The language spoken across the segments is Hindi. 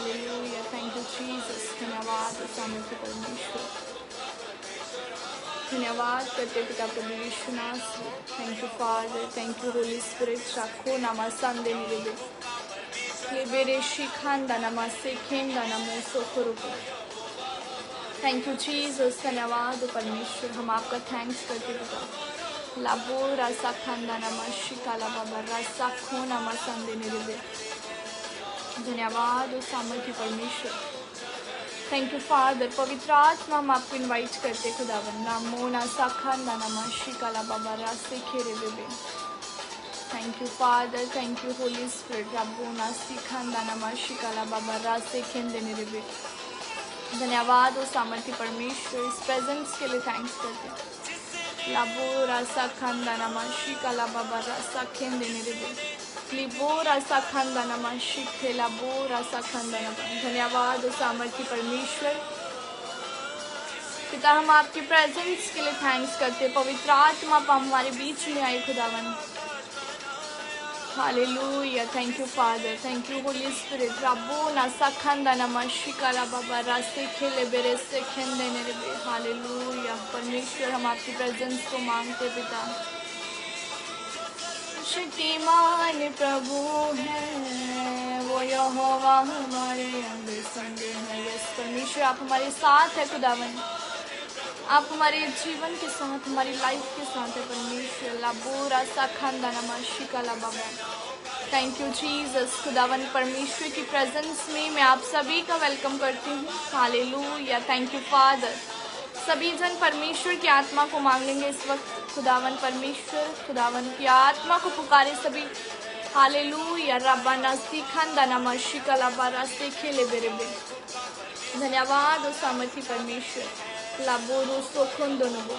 Hallelujah, thank you Jesus. धन्यवाद सामर्थ्य परमेश्वर, धन्यवाद करते पिता प्रभु यीशु नाम। Thank you father, thank you holy spirit. रखो नामा संदे निरबे क्लेबेरे शिखांदा नामा सेखेंदा नमो सोखरुको। थैंक यू जीसस, धन्यवाद परमेश्वर, हम आपका थैंक्स करते पिता। लाबो रासा खांदा नामा शिकाला बाबा रासा खो नामा संदे निरबे। धन्यवाद सामर्थ्य परमेश्वर, थैंक यू फादर। पवित्र आत्मा हम आपको इनवाइट करते खुदावन। नामो ना साखांदा नामा शिकाला बाबा रासे खेरे बेबे। Thank you father, thank you holy spirit. राबो ना सिखांदा नामा शिकाला बाबा रासे खेंदे निरबे। धन्यवाद और सामर्थ्य परमेश्वर, इस प्रेजेंस के लिए थैंक्स करते। लाबो रासा खांदा नामा शिकाला बाबा रासा खेंदे निरबे। लिबो रासा खांदा नामा शिखे लाबो रासा खांदा नामा। धन्यवाद और सामर्थ्य परमेश्वर, पिता हम आपके प्रेजेंस के लिए थैंक्स करते। पवित्र आत्मा आप हमारे बीच में आए खुदावन। Hallelujah, thank you father, thank you holy spirit. राबो NASA खांदा नामा शिकाला बाबा रास्ते खेले बेरे से खेंदे नेरे। हालेलुया परमेश्वर, हम आपकी प्रेजेंस को मांगते पिता। शक्तिमान प्रभु है वो यहोवा हमारे अंग संग है। यस परमेश्वर, आप हमारे साथ है खुदावन, आप हमारे जीवन के साथ, हमारी लाइफ के साथ है परमेश्वर। लाबो रासा खांदा नामा शिकाला बाबा। थैंक यू जीसस खुदावन। परमेश्वर की प्रेजेंस में मैं आप सभी का वेलकम करती हूँ। Hallelujah, thank you father. सभी जन परमेश्वर की आत्मा को मांग लेंगे इस वक्त। खुदावन परमेश्वर, खुदावन की आत्मा को पुकारे सभी। हालेलुया, रब्बा नस्ती खांदा नामा शिकाला बारा से खेले बेरेबे। धन्यवाद और सामर्थ्य परमेश्वर। लाबोरो सोखों दोनों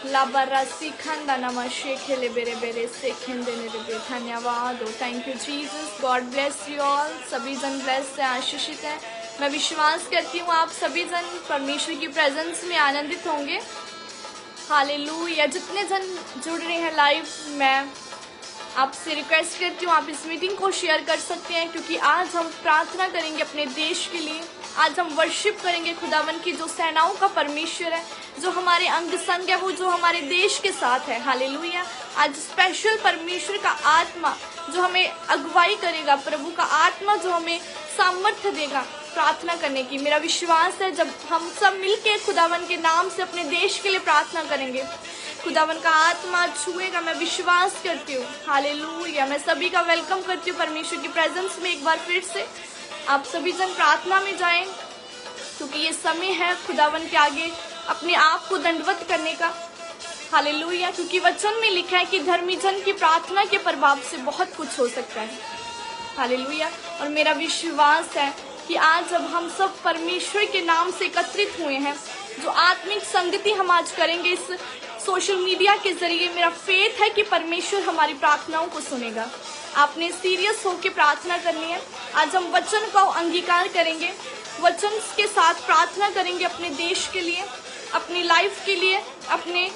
लाबारा सीखांदा नामा शेखेले बेरे बेरे से खेंदे नेरे। धन्यवाद और thank you Jesus. God bless you all. सभी जन ब्लेस से आशीषित हैं। मैं विश्वास करती हूँ आप सभी जन परमेश्वर की प्रेजेंस में आनंदित होंगे। हालेलुया, जितने जन जुड़ रहे हैं लाइव, मैं आपसे रिक्वेस्ट करती हूँ आप इस मीटिंग को शेयर कर सकते हैं, क्योंकि आज हम प्रार्थना करेंगे अपने देश के लिए। आज हम वर्शिप करेंगे खुदावन की जो सेनाओं का परमेश्वर है, जो हमारे अंग संग है, वो जो हमारे देश के साथ है। हालेलुया, आज स्पेशल परमेश्वर का आत्मा जो हमें अगुवाई करेगा, प्रभु का आत्मा जो हमें सामर्थ्य देगा प्रार्थना करने की। मेरा विश्वास है जब हम सब मिलके खुदावन के नाम से अपने देश के लिए प्रार्थना करेंगे, खुदावन का आत्मा छुएगा। मैं विश्वास करती हूँ। हालेलुया, मैं सभी का वेलकम करती हूँ परमेश्वर की प्रेजेंस में। एक बार फिर से आप सभी जन प्रार्थना में जाएं, क्योंकि ये समय है खुदावन के आगे अपने आप को दंडवत करने का। हालेलुया, क्योंकि वचन में लिखा है कि धर्मी जन की प्रार्थना के प्रभाव से बहुत कुछ हो सकता है। हालेलुया, और मेरा विश्वास है कि आज जब हम सब परमेश्वर के नाम से एकत्रित हुए हैं, जो आत्मिक संगति हम आज करेंगे इस सोशल मीडिया के जरिए, मेरा फेथ है कि परमेश्वर हमारी प्रार्थनाओं को सुनेगा। आपने सीरियस होकर प्रार्थना करनी है। आज हम वचन का अंगीकार करेंगे, वचन के साथ प्रार्थना करेंगे अपने देश के लिए, अपनी लाइफ के लिए, अपने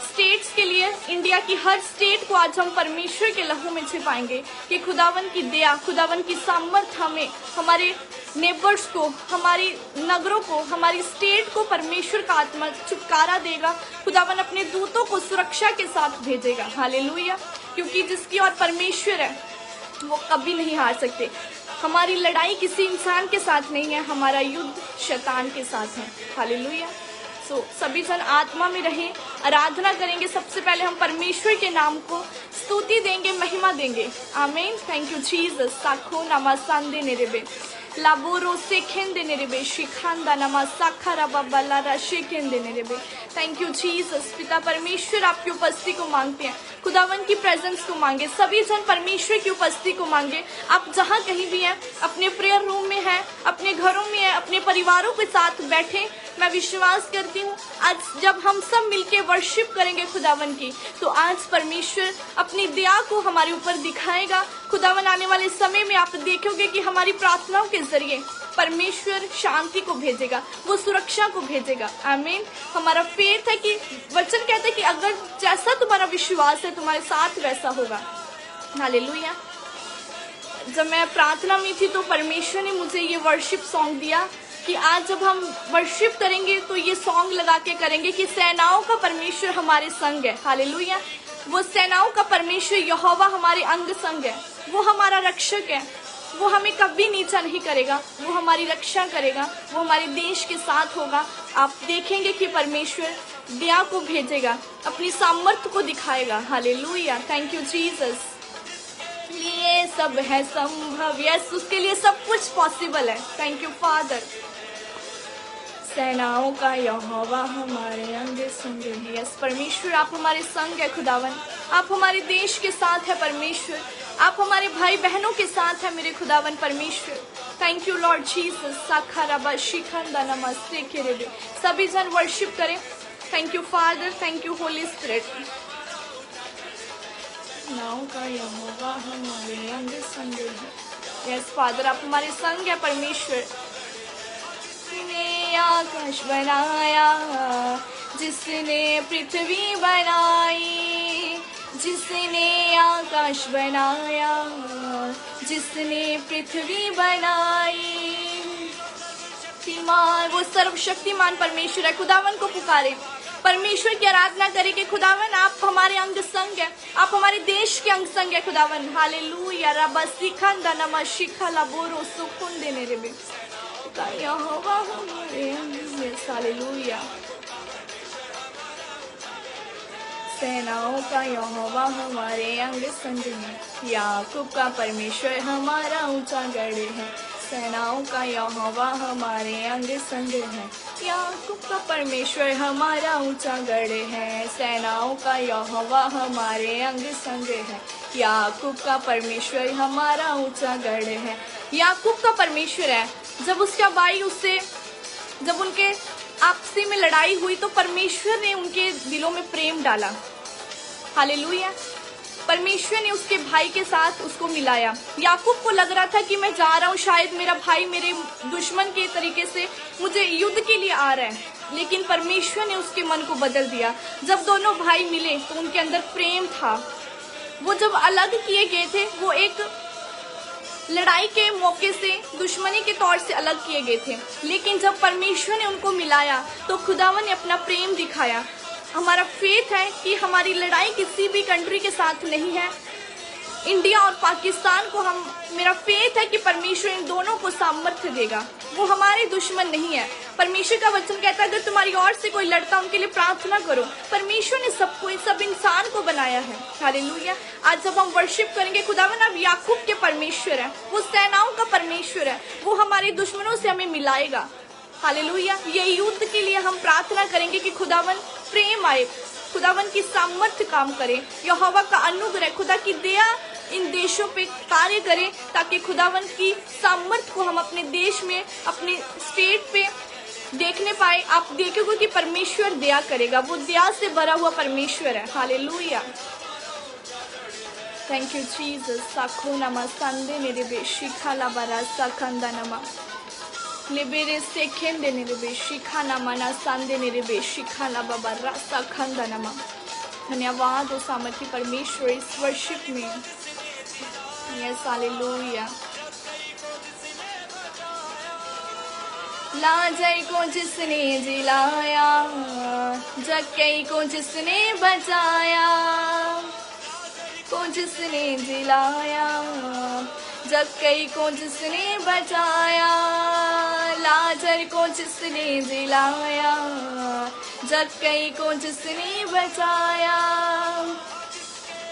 स्टेट्स के लिए। इंडिया की हर स्टेट को आज हम परमेश्वर के लहू में छिपाएंगे कि खुदावन की दया, खुदावन की सामर्थ हमें, हमारे नेबर्स को, हमारी नगरों को, हमारी स्टेट को परमेश्वर का आत्मा छुटकारा देगा। खुदावन अपने दूतों को सुरक्षा के साथ भेजेगा। हालेलुया, क्योंकि जिसकी और परमेश्वर है वो कभी नहीं हार सकते। हमारी लड़ाई किसी इंसान के साथ नहीं है, हमारा युद्ध शैतान के साथ है। हालेलुया, सभी जन आत्मा में रहें, आराधना करेंगे। सबसे पहले हम परमेश्वर के नाम को स्तुति देंगे, महिमा देंगे। आमीन, थैंक यू जीसस। साखो नामा सांदे नेरेबे लाबोरो से खेंदे नेरेबे शिखांदा नामा साखारा बाबा रा शेखेंदे नेरेबे। Thank you Jesus. पिता परमेश्वर आपकी उपस्थिति को मांगते हैं, खुदावन की प्रेजेंस को मांगे। सभी जन परमेश्वर की उपस्थिति को मांगे। आप जहाँ कहीं भी हैं, अपने प्रेयर रूम में हैं, अपने घरों में हैं, अपने परिवारों के साथ बैठे। मैं विश्वास करती हूँ आज जब हम सब मिलके वर्शिप करेंगे खुदावन की, तो आज परमेश्वर अपनी दया को हमारे ऊपर दिखाएगा। खुदावन आने वाले समय में आप देखोगे कि हमारी प्रार्थनाओं के जरिए परमेश्वर शांति को भेजेगा, वो सुरक्षा को भेजेगा। आमीन। हमारा फेथ है कि वचन कहते हैं कि अगर जैसा तुम्हारा विश्वास है तुम्हारे साथ वैसा होगा। हालेलुया। जब मैं प्रार्थना में थी तो परमेश्वर ने मुझे ये वर्शिप सॉन्ग दिया कि आज जब हम वर्शिप करेंगे तो ये सॉन्ग लगा के करेंगे कि सेनाओं का परमेश्वर हमारे संग है। हालेलुया। वो सेनाओं का परमेश्वर यहोवा हमारे अंग संग है। वो हमारा रक्षक है। वो हमें कभी नीचा नहीं करेगा। वो हमारी रक्षा करेगा। वो हमारे देश के साथ होगा। आप देखेंगे कि परमेश्वर दया को भेजेगा, अपनी सामर्थ्य को दिखाएगा। हालेलुया। Thank you Jesus. ये सब है संभव। यस, उसके लिए सब कुछ पॉसिबल है। Thank you father. सेनाओं का यहोवा हमारे अंग संग है। यस परमेश्वर, आप हमारे संग है खुदावन। आप हमारे देश के साथ है परमेश्वर। आप हमारे भाई बहनों के साथ है मेरे खुदावन परमेश्वर। Thank you lord Jesus. साखाराबा शिखंदा नमस्ते केरेबे। सभी जन वर्शिप करें। Thank you father. Thank you holy spirit. सेनाओं का यहोवा हमारे अंग संग है। यस फादर, आप हमारे संग है परमेश्वर। जिसने आकाश बनाया, जिसने पृथ्वी बनाई, जिसने आकाश बनाया, जिसने पृथ्वी बनाई। वो सर्वशक्तिमान परमेश्वर है। खुदावन को पुकारे, परमेश्वर की आराधना करे कि खुदावन आप हमारे अंग संग है। आप हमारे देश के अंग संग है खुदावन। हालेलुया। रबा सिखंदा नमा शिखला बोरो सुकुन देने रे बे यहोवा हमारे अंग। हालेलुया। सेनाओं का यहोवा हमारे अंग संग है। याकूब का परमेश्वर हमारा ऊंचा गढ़ है। सेनाओं का यहोवा हमारे अंग संग है। याकूब का परमेश्वर हमारा ऊंचा गढ़ है। सेनाओं का यहोवा हमारे अंग संग है। याकूब का परमेश्वर हमारा ऊंचा गढ़ है। याकूब का परमेश्वर है। जब उसका भाई उससे, जब उनके आपसी में लड़ाई हुई तो परमेश्वर ने उनके दिलों में प्रेम डाला। हालेलुया। परमेश्वर ने उसके भाई के साथ उसको मिलाया। याकूब को लग रहा था कि मैं जा रहा हूँ, शायद मेरा भाई मेरे दुश्मन के तरीके से मुझे युद्ध के लिए आ रहा है, लेकिन परमेश्वर ने उसके मन को बदल दिया। जब दोनों भाई मिले तो उनके अंदर प्रेम था। वो जब अलग किए गए थे, वो एक लड़ाई के मौके से दुश्मनी के तौर से अलग किए गए थे, लेकिन जब परमेश्वर ने उनको मिलाया तो खुदावन ने अपना प्रेम दिखाया। हमारा फेथ है कि हमारी लड़ाई किसी भी कंट्री के साथ नहीं है। इंडिया और पाकिस्तान को मेरा फेथ है कि परमेश्वर इन दोनों को सामर्थ्य देगा। वो हमारे दुश्मन नहीं है। परमेश्वर का वचन कहता है अगर तुम्हारी ओर से कोई लड़ता उनके लिए प्रार्थना करो। परमेश्वर ने सब इंसान को बनाया है। हालेलुया। आज जब हम वर्शिप करेंगे खुदावन आप याकूब के परमेश्वर है। वो सेनाओं का परमेश्वर है। वो हमारे दुश्मनों से हमें मिलाएगा। हालेलुया। ये युद्ध के लिए हम प्रार्थना करेंगे कि खुदावन प्रेम आए, खुदावन की सामर्थ्य काम करे, यहोवा का अनुग्रह, खुदा की दया इन देशों पे कार्य करे, ताकि खुदावन की सामर्थ्य को हम अपने देश में, अपने स्टेट पे देखने पाए। आप देखोगे कि परमेश्वर दया करेगा। वो दया से भरा हुआ परमेश्वर है। हालेलुया। Thank you Jesus. साखो नमा संदे मेरे बेशिखा लाबारा साखंदा नमा लेबेरे सेखें देने रे बेशिखा नमा ना संदे मेरे बेशिखा लाबारा रासा खंदा नमा। धन्यवाद हो सामर्थ्य परमेश्वर इस वर्शिप में। Yes hallelujah. लाजय को जिसने जिलाया, जक्कई को जिसने बचाया, को जिसने जिलाया, जक्कई को जिसने बचाया, लाजर को जिसने जिलाया, जक्कई को जिसने बचाया।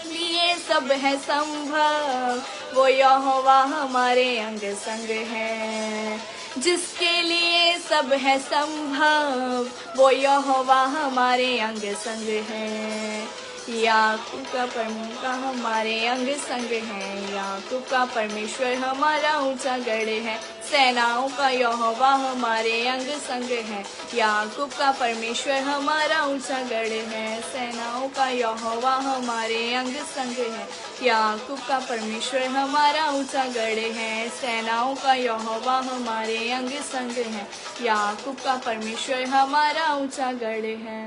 ये सब है संभव, वो यहोवा हमारे अंग संग है। जिसके लिए सब है संभव, वो यहोवा हमारे अंग संग है। याकूब का परमेश्वर हमारे अंग संग है। याकूब का परमेश्वर हमारा ऊंचा गढ़ है। सेनाओं का यहोवा हमारे अंग संग है। याकूब का परमेश्वर हमारा ऊंचा गढ़ है। सेनाओं का यहोवा हमारे अंग संग है। याकूब का परमेश्वर हमारा ऊंचा गढ़ है। सेनाओं का यहोवा हमारे अंग संग है। याकूब का परमेश्वर हमारा ऊंचा गढ़ है।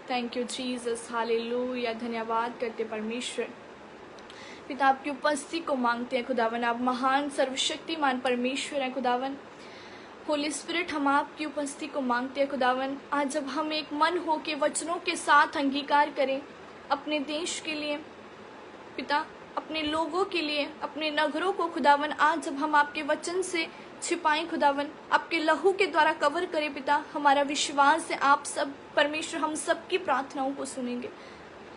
Thank you Jesus. हालेलुया। धन्यवाद करते परमेश्वर। पिता आपकी उपस्थिति को मांगते हैं खुदावन। आप महान सर्वशक्तिमान परमेश्वर हैं खुदावन। होली स्पिरिट, हम आपकी उपस्थिति को मांगते हैं खुदावन। आज जब हम एक मन हो के वचनों के साथ अंगीकार करें अपने देश के लिए पिता, अपने लोगों के लिए, अपने नगरों को खुदावन, आज जब हम आपके वचन से छिपाएं खुदावन, आपके लहू के द्वारा कवर करें पिता, हमारा विश्वास है आप सब परमेश्वर हम सबकी प्रार्थनाओं को सुनेंगे।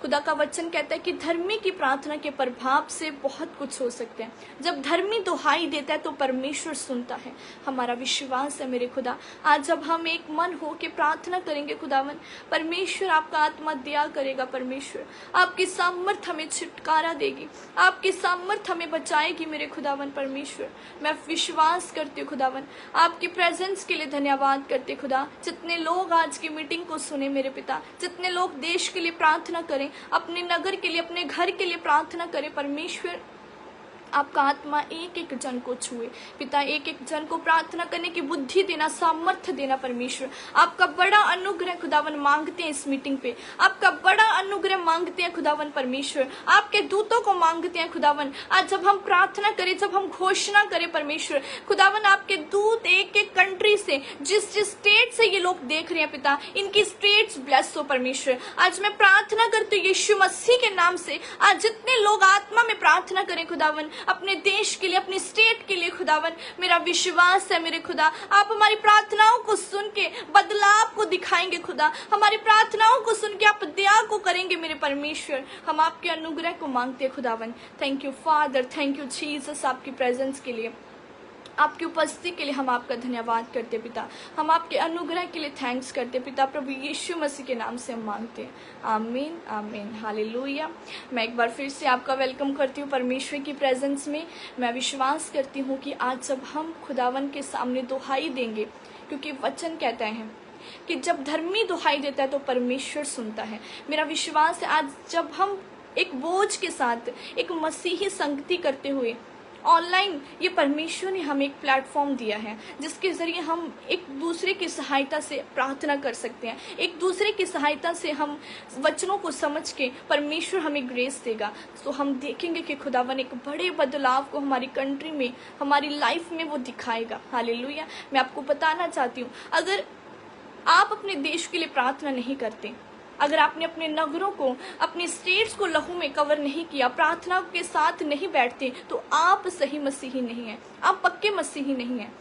खुदा का वचन कहता है कि धर्मी की प्रार्थना के प्रभाव से बहुत कुछ हो सकते हैं। जब धर्मी दुहाई देता है तो परमेश्वर सुनता है। हमारा विश्वास है मेरे खुदा, आज जब हम एक मन हो के प्रार्थना करेंगे खुदावन, परमेश्वर आपका आत्मा दया करेगा। परमेश्वर आपकी सामर्थ हमें छुटकारा देगी, आपकी सामर्थ हमें बचाएगी मेरे खुदावन। परमेश्वर मैं विश्वास करती हूँ खुदावन, आपकी प्रेजेंस के लिए धन्यवाद करते खुदा। जितने लोग आज की मीटिंग को सुने मेरे पिता, जितने लोग देश के लिए प्रार्थना करें, अपने नगर के लिए, अपने घर के लिए प्रार्थना करें परमेश्वर, आपका आत्मा एक एक जन को छुए पिता, एक एक जन को प्रार्थना करने की बुद्धि देना, सामर्थ्य देना परमेश्वर। आपका बड़ा अनुग्रह खुदावन मांगते हैं इस मीटिंग पे, आपका बड़ा अनुग्रह मांगते हैं खुदावन परमेश्वर, आपके दूतों को मांगते हैं खुदावन। आज जब हम प्रार्थना करें, जब हम घोषणा करें परमेश्वर खुदावन, आपके दूत एक एक कंट्री से, जिस जिस स्टेट से ये लोग देख रहे हैं पिता, इनकी स्टेट्स ब्लेस हो परमेश्वर। आज मैं प्रार्थना करती हूँ यीशु मसीह के नाम से, आज जितने लोग आत्मा में प्रार्थना करें खुदावन अपने देश के लिए, अपनी स्टेट के लिए खुदावन, मेरा विश्वास है मेरे खुदा आप हमारी प्रार्थनाओं को सुन के बदलाव को दिखाएंगे खुदा, हमारी प्रार्थनाओं को सुन के आप दया को करेंगे मेरे परमेश्वर। हम आपके अनुग्रह को मांगते हैं खुदावन। Thank you father, thank you Jesus, आपकी प्रेजेंस के लिए, आपकी उपस्थिति के लिए हम आपका धन्यवाद करते पिता। हम आपके अनुग्रह के लिए थैंक्स करते पिता, प्रभु यीशु मसीह के नाम से हम मांगते हैं, आमीन आमीन हालेलुया। मैं एक बार फिर से आपका वेलकम करती हूँ परमेश्वर की प्रेजेंस में। मैं विश्वास करती हूँ कि आज जब हम खुदावन के सामने दुहाई देंगे, क्योंकि वचन कहता है कि जब धर्मी दुहाई देता है तो परमेश्वर सुनता है। मेरा विश्वास है आज जब हम एक बोझ के साथ एक मसीही संगति करते हुए ऑनलाइन, ये परमेश्वर ने हमें एक प्लेटफॉर्म दिया है जिसके जरिए हम एक दूसरे की सहायता से प्रार्थना कर सकते हैं, एक दूसरे की सहायता से हम वचनों को समझ के परमेश्वर हमें ग्रेस देगा। तो हम देखेंगे कि खुदावन एक बड़े बदलाव को हमारी कंट्री में, हमारी लाइफ में वो दिखाएगा। हालेलुया। मैं आपको बताना चाहती हूँ, अगर आप अपने देश के लिए प्रार्थना नहीं करते, अगर आपने अपने नगरों को, अपने स्टेट्स को लहू में कवर नहीं किया, प्रार्थना के साथ नहीं बैठते, तो आप सही मसीही नहीं हैं, आप पक्के मसीही नहीं हैं।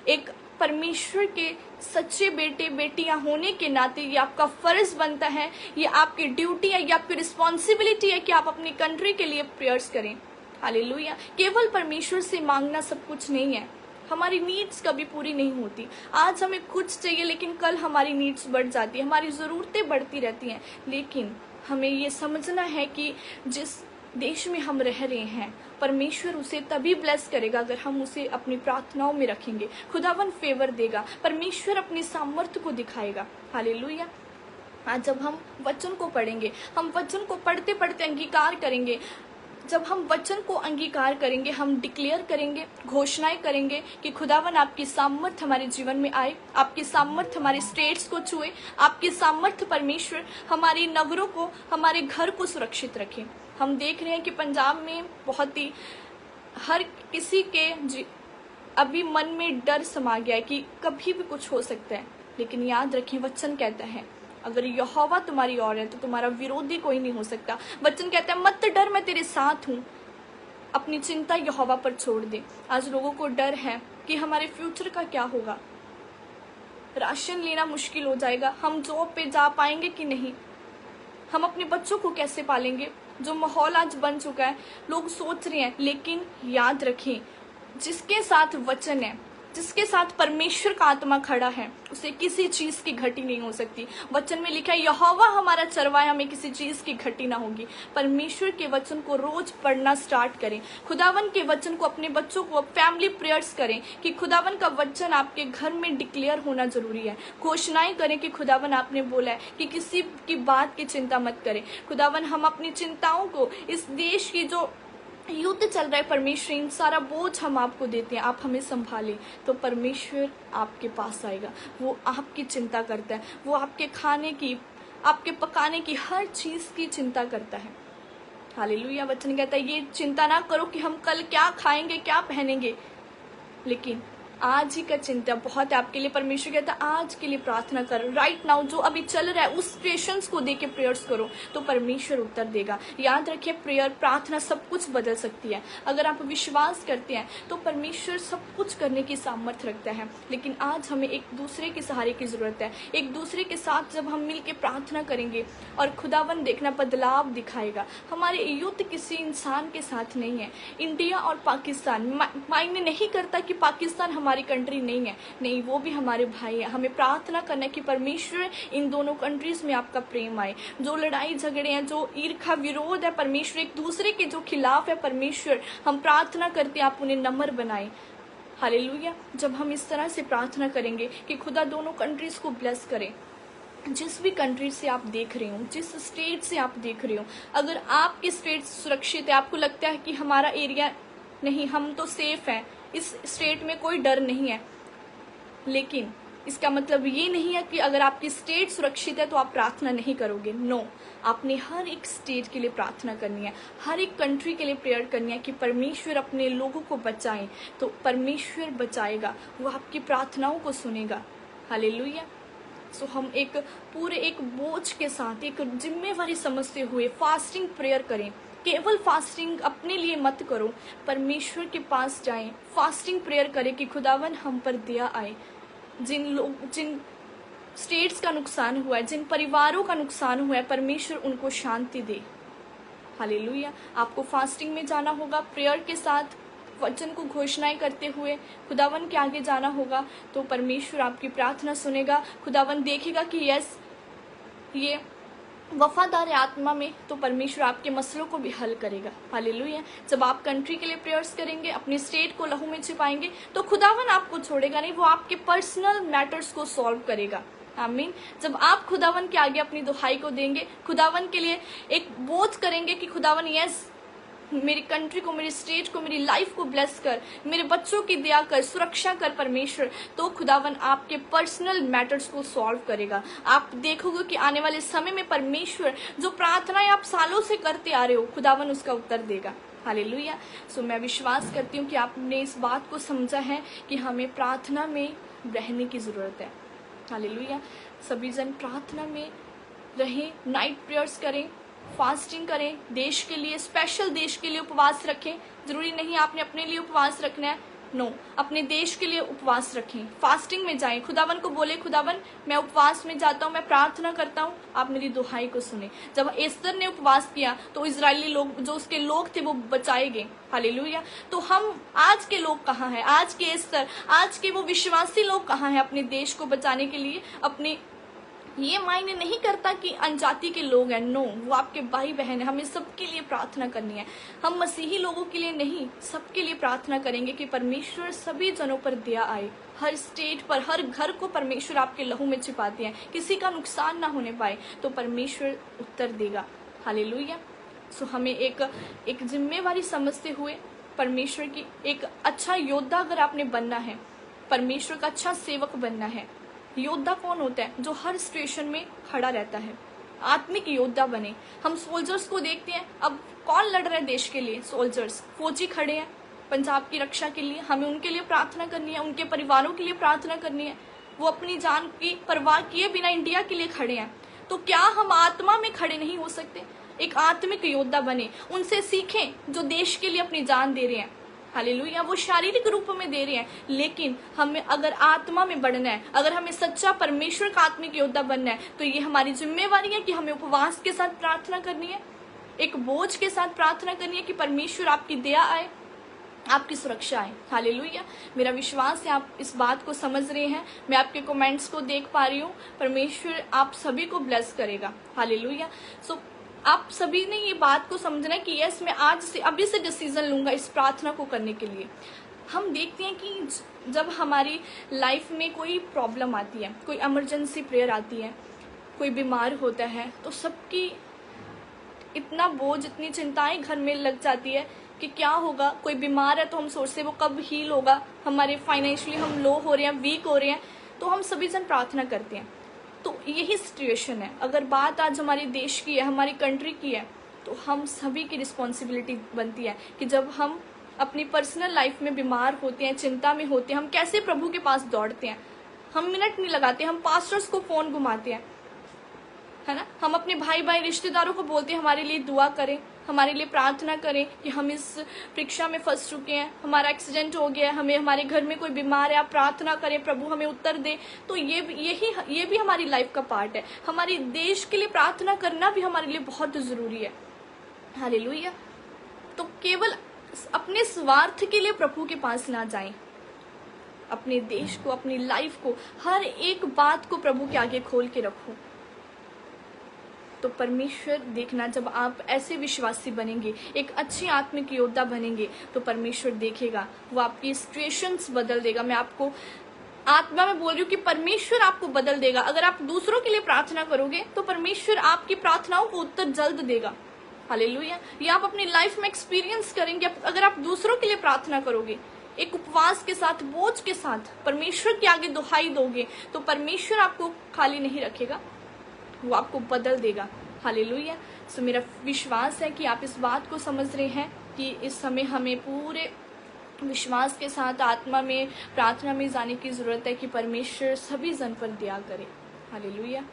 एक परमेश्वर के सच्चे बेटे बेटियां होने के नाते ये आपका फर्ज बनता है, ये आपकी ड्यूटी है, ये आपकी रिस्पॉन्सिबिलिटी है कि आप अपनी कंट्री के लिए प्रेयर्स करें। हालेलुया। केवल परमेश्वर से मांगना सब कुछ नहीं है, हमारी नीड्स कभी पूरी नहीं होती। आज हमें कुछ चाहिए लेकिन कल हमारी नीड्स बढ़ जाती है, हमारी ज़रूरतें बढ़ती रहती हैं। लेकिन हमें ये समझना है कि जिस देश में हम रह रहे हैं, परमेश्वर उसे तभी ब्लेस करेगा अगर हम उसे अपनी प्रार्थनाओं में रखेंगे। खुदावन फेवर देगा, परमेश्वर अपनी सामर्थ्य को दिखाएगा। हालेलुया। आज जब हम वचन को पढ़ेंगे, हम वचन को पढ़ते पढ़ते अंगीकार करेंगे, जब हम वचन को अंगीकार करेंगे, हम डिक्लेयर करेंगे, घोषणाएं करेंगे कि खुदावन आपकी सामर्थ्य हमारे जीवन में आए, आपकी सामर्थ्य हमारे स्टेट्स को छुए, आपकी सामर्थ्य परमेश्वर हमारे नगरों को, हमारे घर को सुरक्षित रखे। हम देख रहे हैं कि पंजाब में बहुत ही हर किसी के अभी मन में डर समा गया है कि कभी भी कुछ हो सकता है। लेकिन याद रखें, वचन कहता है अगर यहोवा तुम्हारी ओर है तो तुम्हारा विरोधी कोई नहीं हो सकता। वचन कहता है मत डर, मैं तेरे साथ हूँ। अपनी चिंता यहोवा पर छोड़ दे। आज लोगों को डर है कि हमारे फ्यूचर का क्या होगा, राशन लेना मुश्किल हो जाएगा, हम जॉब पे जा पाएंगे कि नहीं, हम अपने बच्चों को कैसे पालेंगे। जो माहौल आज बन चुका है, लोग सोच रहे हैं। लेकिन याद रखें, जिसके साथ वचन है, जिसके साथ परमेश्वर का आत्मा खड़ा है, उसे किसी चीज की घटी नहीं हो सकती। वचन में लिखा है यहोवा हमारा चरवाहा, हमें किसी चीज की घटी ना होगी। परमेश्वर के वचन को रोज पढ़ना स्टार्ट करें, खुदावन के वचन को अपने बच्चों को फैमिली प्रेयर्स करें कि खुदावन का वचन आपके घर में डिक्लेयर होना जरूरी है। घोषणाएं करें कि खुदावन आपने बोला है कि किसी की बात की चिंता मत करें। खुदावन हम अपनी चिंताओं को, इस देश की जो युद्ध चल रहा है परमेश्वर, इन सारा बोझ हम आपको देते हैं, आप हमें संभालें। तो परमेश्वर आपके पास आएगा, वो आपकी चिंता करता है, वो आपके खाने की, आपके पकाने की हर चीज की चिंता करता है। हालेलुया। वचन कहता है ये चिंता ना करो कि हम कल क्या खाएंगे क्या पहनेंगे, लेकिन आज ही का चिंता बहुत है आपके लिए। परमेश्वर कहता है आज के लिए प्रार्थना करो, राइट नाउ जो अभी चल रहा है उस सिचुएशंस को देके प्रेयर्स करो तो परमेश्वर उत्तर देगा। याद रखिए प्रेयर प्रार्थना सब कुछ बदल सकती है। अगर आप विश्वास करते हैं तो परमेश्वर सब कुछ करने की सामर्थ्य रखता है, लेकिन आज हमें एक दूसरे के सहारे की जरूरत है। एक दूसरे के साथ जब हम मिल के प्रार्थना करेंगे और खुदावन देखना बदलाव दिखाएगा। हमारे युद्ध किसी इंसान के साथ नहीं है। इंडिया और पाकिस्तान मायने नहीं करता कि पाकिस्तान हमारी कंट्री नहीं है, नहीं, वो भी हमारे भाई है। हमें प्रार्थना करना कि परमेश्वर इन दोनों कंट्रीज में आपका प्रेम आए। जो लड़ाई झगड़े हैं, जो ईर्खा विरोध है, परमेश्वर एक दूसरे के जो खिलाफ है, परमेश्वर हम प्रार्थना करते हैं आप उन्हें नम्र बनाए। हालेलुया। जब हम इस तरह से प्रार्थना करेंगे कि खुदा दोनों कंट्रीज को ब्लेस करे, जिस भी कंट्री से आप देख रहे हो, जिस स्टेट से आप देख रहे हो, अगर आपकी स्टेट सुरक्षित है, आपको लगता है कि हमारा एरिया नहीं, हम तो सेफ हैं, इस स्टेट में कोई डर नहीं है, लेकिन इसका मतलब ये नहीं है कि अगर आपकी स्टेट सुरक्षित है तो आप प्रार्थना नहीं करोगे। नो, आपने हर एक स्टेट के लिए प्रार्थना करनी है, हर एक कंट्री के लिए प्रेयर करनी है कि परमेश्वर अपने लोगों को बचाए। तो परमेश्वर बचाएगा, वो आपकी प्रार्थनाओं को सुनेगा। हालेलुया। सो हम एक पूरे एक बोझ के साथ, एक जिम्मेवारी समझते हुए फास्टिंग प्रेयर करें। केवल फास्टिंग अपने लिए मत करो, परमेश्वर के पास जाएं, फास्टिंग प्रेयर करें कि खुदावन हम पर दया आए। जिन स्टेट्स का नुकसान हुआ है, जिन परिवारों का नुकसान हुआ है, परमेश्वर उनको शांति दे। हालेलुया। आपको फास्टिंग में जाना होगा, प्रेयर के साथ वचन को घोषणाएं करते हुए खुदावन के आगे जाना होगा, तो परमेश्वर आपकी प्रार्थना सुनेगा। खुदावन देखेगा कि यस ये वफादार आत्मा में, तो परमेश्वर आपके मसलों को भी हल करेगा। हालेलुया। जब आप कंट्री के लिए प्रेयर्स करेंगे, अपनी स्टेट को लहू में छिपाएंगे, तो खुदावन आपको छोड़ेगा नहीं, वो आपके पर्सनल मैटर्स को सॉल्व करेगा। आमीन। जब आप खुदावन के आगे अपनी दुहाई को देंगे, खुदावन के लिए एक बोझ करेंगे कि खुदावन यस मेरी कंट्री को, मेरी स्टेट को, मेरी लाइफ को ब्लेस कर, मेरे बच्चों की दया कर, सुरक्षा कर परमेश्वर, तो खुदावन आपके पर्सनल मैटर्स को सॉल्व करेगा। आप देखोगे कि आने वाले समय में परमेश्वर जो प्रार्थनाएं आप सालों से करते आ रहे हो, खुदावन उसका उत्तर देगा। हालेलुया। सो मैं विश्वास करती हूँ कि आपने इस बात को समझा है कि हमें प्रार्थना में रहने की जरूरत है। हालेलुया। सभी जन प्रार्थना में रहें, नाइट प्रेयर्स करें, फास्टिंग करें, देश के लिए, स्पेशल देश के लिए उपवास रखें। जरूरी नहीं आपने अपने लिए उपवास रखना है, नो, अपने देश के लिए उपवास रखें, फास्टिंग में जाएं। खुदावन को बोले खुदावन मैं उपवास में जाता हूँ, मैं प्रार्थना करता हूँ, आप मेरी दुहाई को सुने। जब एस्तर ने उपवास किया तो इजरायली लोग, जो उसके लोग थे, वो बचाए गए। हालेलुया। तो हम आज के लोग कहाँ हैं, आज के एस्तर, आज के वो विश्वासी लोग कहाँ हैं अपने देश को बचाने के लिए? अपने ये मायने नहीं करता कि अनजाति के लोग हैं, नो, वो आपके भाई बहन है। हमें सबके लिए प्रार्थना करनी है। हम मसीही लोगों के लिए नहीं, सबके लिए प्रार्थना करेंगे कि परमेश्वर सभी जनों पर दया आए। हर स्टेट पर, हर घर को परमेश्वर आपके लहू में छिपाते हैं, किसी का नुकसान ना होने पाए, तो परमेश्वर उत्तर देगा। हालेलुया। सो हमें एक जिम्मेवारी समझते हुए परमेश्वर की एक अच्छा योद्धा अगर आपने बनना है, परमेश्वर का अच्छा सेवक बनना है। योद्धा कौन होता है? जो हर सिचुएशन में खड़ा रहता है। आत्मिक योद्धा बने। हम सोल्जर्स को देखते हैं, अब कौन लड़ रहा है देश के लिए? सोल्जर्स, फौजी खड़े हैं पंजाब की रक्षा के लिए। हमें उनके लिए प्रार्थना करनी है, उनके परिवारों के लिए प्रार्थना करनी है। वो अपनी जान की परवाह किए बिना इंडिया के लिए खड़े हैं। तो क्या हम आत्मा में खड़े नहीं हो सकते? एक आत्मिक योद्धा बने, उनसे सीखें जो देश के लिए अपनी जान दे रहे हैं। हालेलुया। वो शारीरिक रूप में दे रहे हैं, लेकिन हमें अगर आत्मा में बढ़ना है, अगर हमें सच्चा परमेश्वर का आत्मिक योद्धा बनना है, तो ये हमारी जिम्मेवारी है कि हमें उपवास के साथ प्रार्थना करनी है, एक बोझ के साथ प्रार्थना करनी है कि परमेश्वर आपकी दया आए, आपकी सुरक्षा आए। हालेलुया। मेरा विश्वास है आप इस बात को समझ रहे हैं। मैं आपके कमेंट्स को देख पा रही हूँ। परमेश्वर आप सभी को ब्लेस करेगा। हालेलुया। सो आप सभी ने ये बात को समझना है कि यस, मैं आज से, अभी से डिसीजन लूंगा इस प्रार्थना को करने के लिए। हम देखते हैं कि जब हमारी लाइफ में कोई प्रॉब्लम आती है, कोई इमरजेंसी प्रेयर आती है, कोई बीमार होता है, तो सबकी इतना बोझ, इतनी चिंताएं घर में लग जाती है कि क्या होगा। कोई बीमार है तो हम सोचते हैं वो कब हील होगा, हमारे फाइनेंशियली हम लो हो रहे हैं, वीक हो रहे हैं, तो हम सभी जन प्रार्थना करते हैं। तो यही सिचुएशन है। अगर बात आज हमारे देश की है, हमारी कंट्री की है, तो हम सभी की रिस्पॉन्सिबिलिटी बनती है कि जब हम अपनी पर्सनल लाइफ में बीमार होते हैं, चिंता में होते हैं, हम कैसे प्रभु के पास दौड़ते हैं। हम मिनट नहीं लगाते, हम पास्टर्स को फोन घुमाते हैं, है ना। हम अपने भाई रिश्तेदारों को बोलते हैं हमारे लिए दुआ करें, हमारे लिए प्रार्थना करें कि हम इस परीक्षा में फंस चुके हैं, हमारा एक्सीडेंट हो गया है, हमें हमारे घर में कोई बीमार है, आप प्रार्थना करें, प्रभु हमें उत्तर दे। तो ये भी हमारी लाइफ का पार्ट है। हमारे देश के लिए प्रार्थना करना भी हमारे लिए बहुत जरूरी है। हालेलुया। तो केवल अपने स्वार्थ के लिए प्रभु के पास ना जाएं, अपने देश को, अपनी लाइफ को, हर एक बात को प्रभु के आगे खोल के रखो। तो परमेश्वर देखना, जब आप ऐसे विश्वासी बनेंगे, एक अच्छी आत्मिक योद्धा बनेंगे, तो परमेश्वर देखेगा, वो आपकी सिचुएशंस बदल देगा। मैं आपको आत्मा में बोल रही हूँ कि परमेश्वर आपको बदल देगा। अगर आप दूसरों के लिए प्रार्थना करोगे तो परमेश्वर आपकी प्रार्थनाओं को उत्तर जल्द देगा। हालेलुया। ये आप अपनी लाइफ में एक्सपीरियंस करेंगे। अगर आप दूसरों के लिए प्रार्थना करोगे, एक उपवास के साथ, बोझ के साथ परमेश्वर के आगे दुहाई दोगे, तो परमेश्वर आपको खाली नहीं रखेगा, वो आपको बदल देगा। हालेलुया। सो मेरा विश्वास है कि आप इस बात को समझ रहे हैं कि इस समय हमें पूरे विश्वास के साथ आत्मा में, प्रार्थना में जाने की जरूरत है कि परमेश्वर सभी जन पर दया करे। हालेलुया।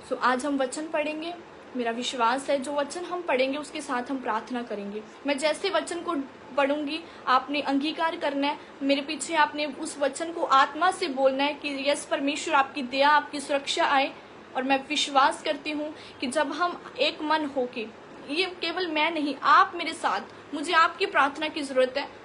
सो आज हम वचन पढ़ेंगे। मेरा विश्वास है जो वचन हम पढ़ेंगे उसके साथ हम प्रार्थना करेंगे। मैं जैसे वचन को पढ़ूंगी, आपने अंगीकार करना है, मेरे पीछे आपने उस वचन को आत्मा से बोलना है कि यस परमेश्वर आपकी दया, आपकी सुरक्षा आए। और मैं विश्वास करती हूँ कि जब हम एक मन होके, ये केवल मैं नहीं, आप मेरे साथ, मुझे आपकी प्रार्थना की जरूरत है,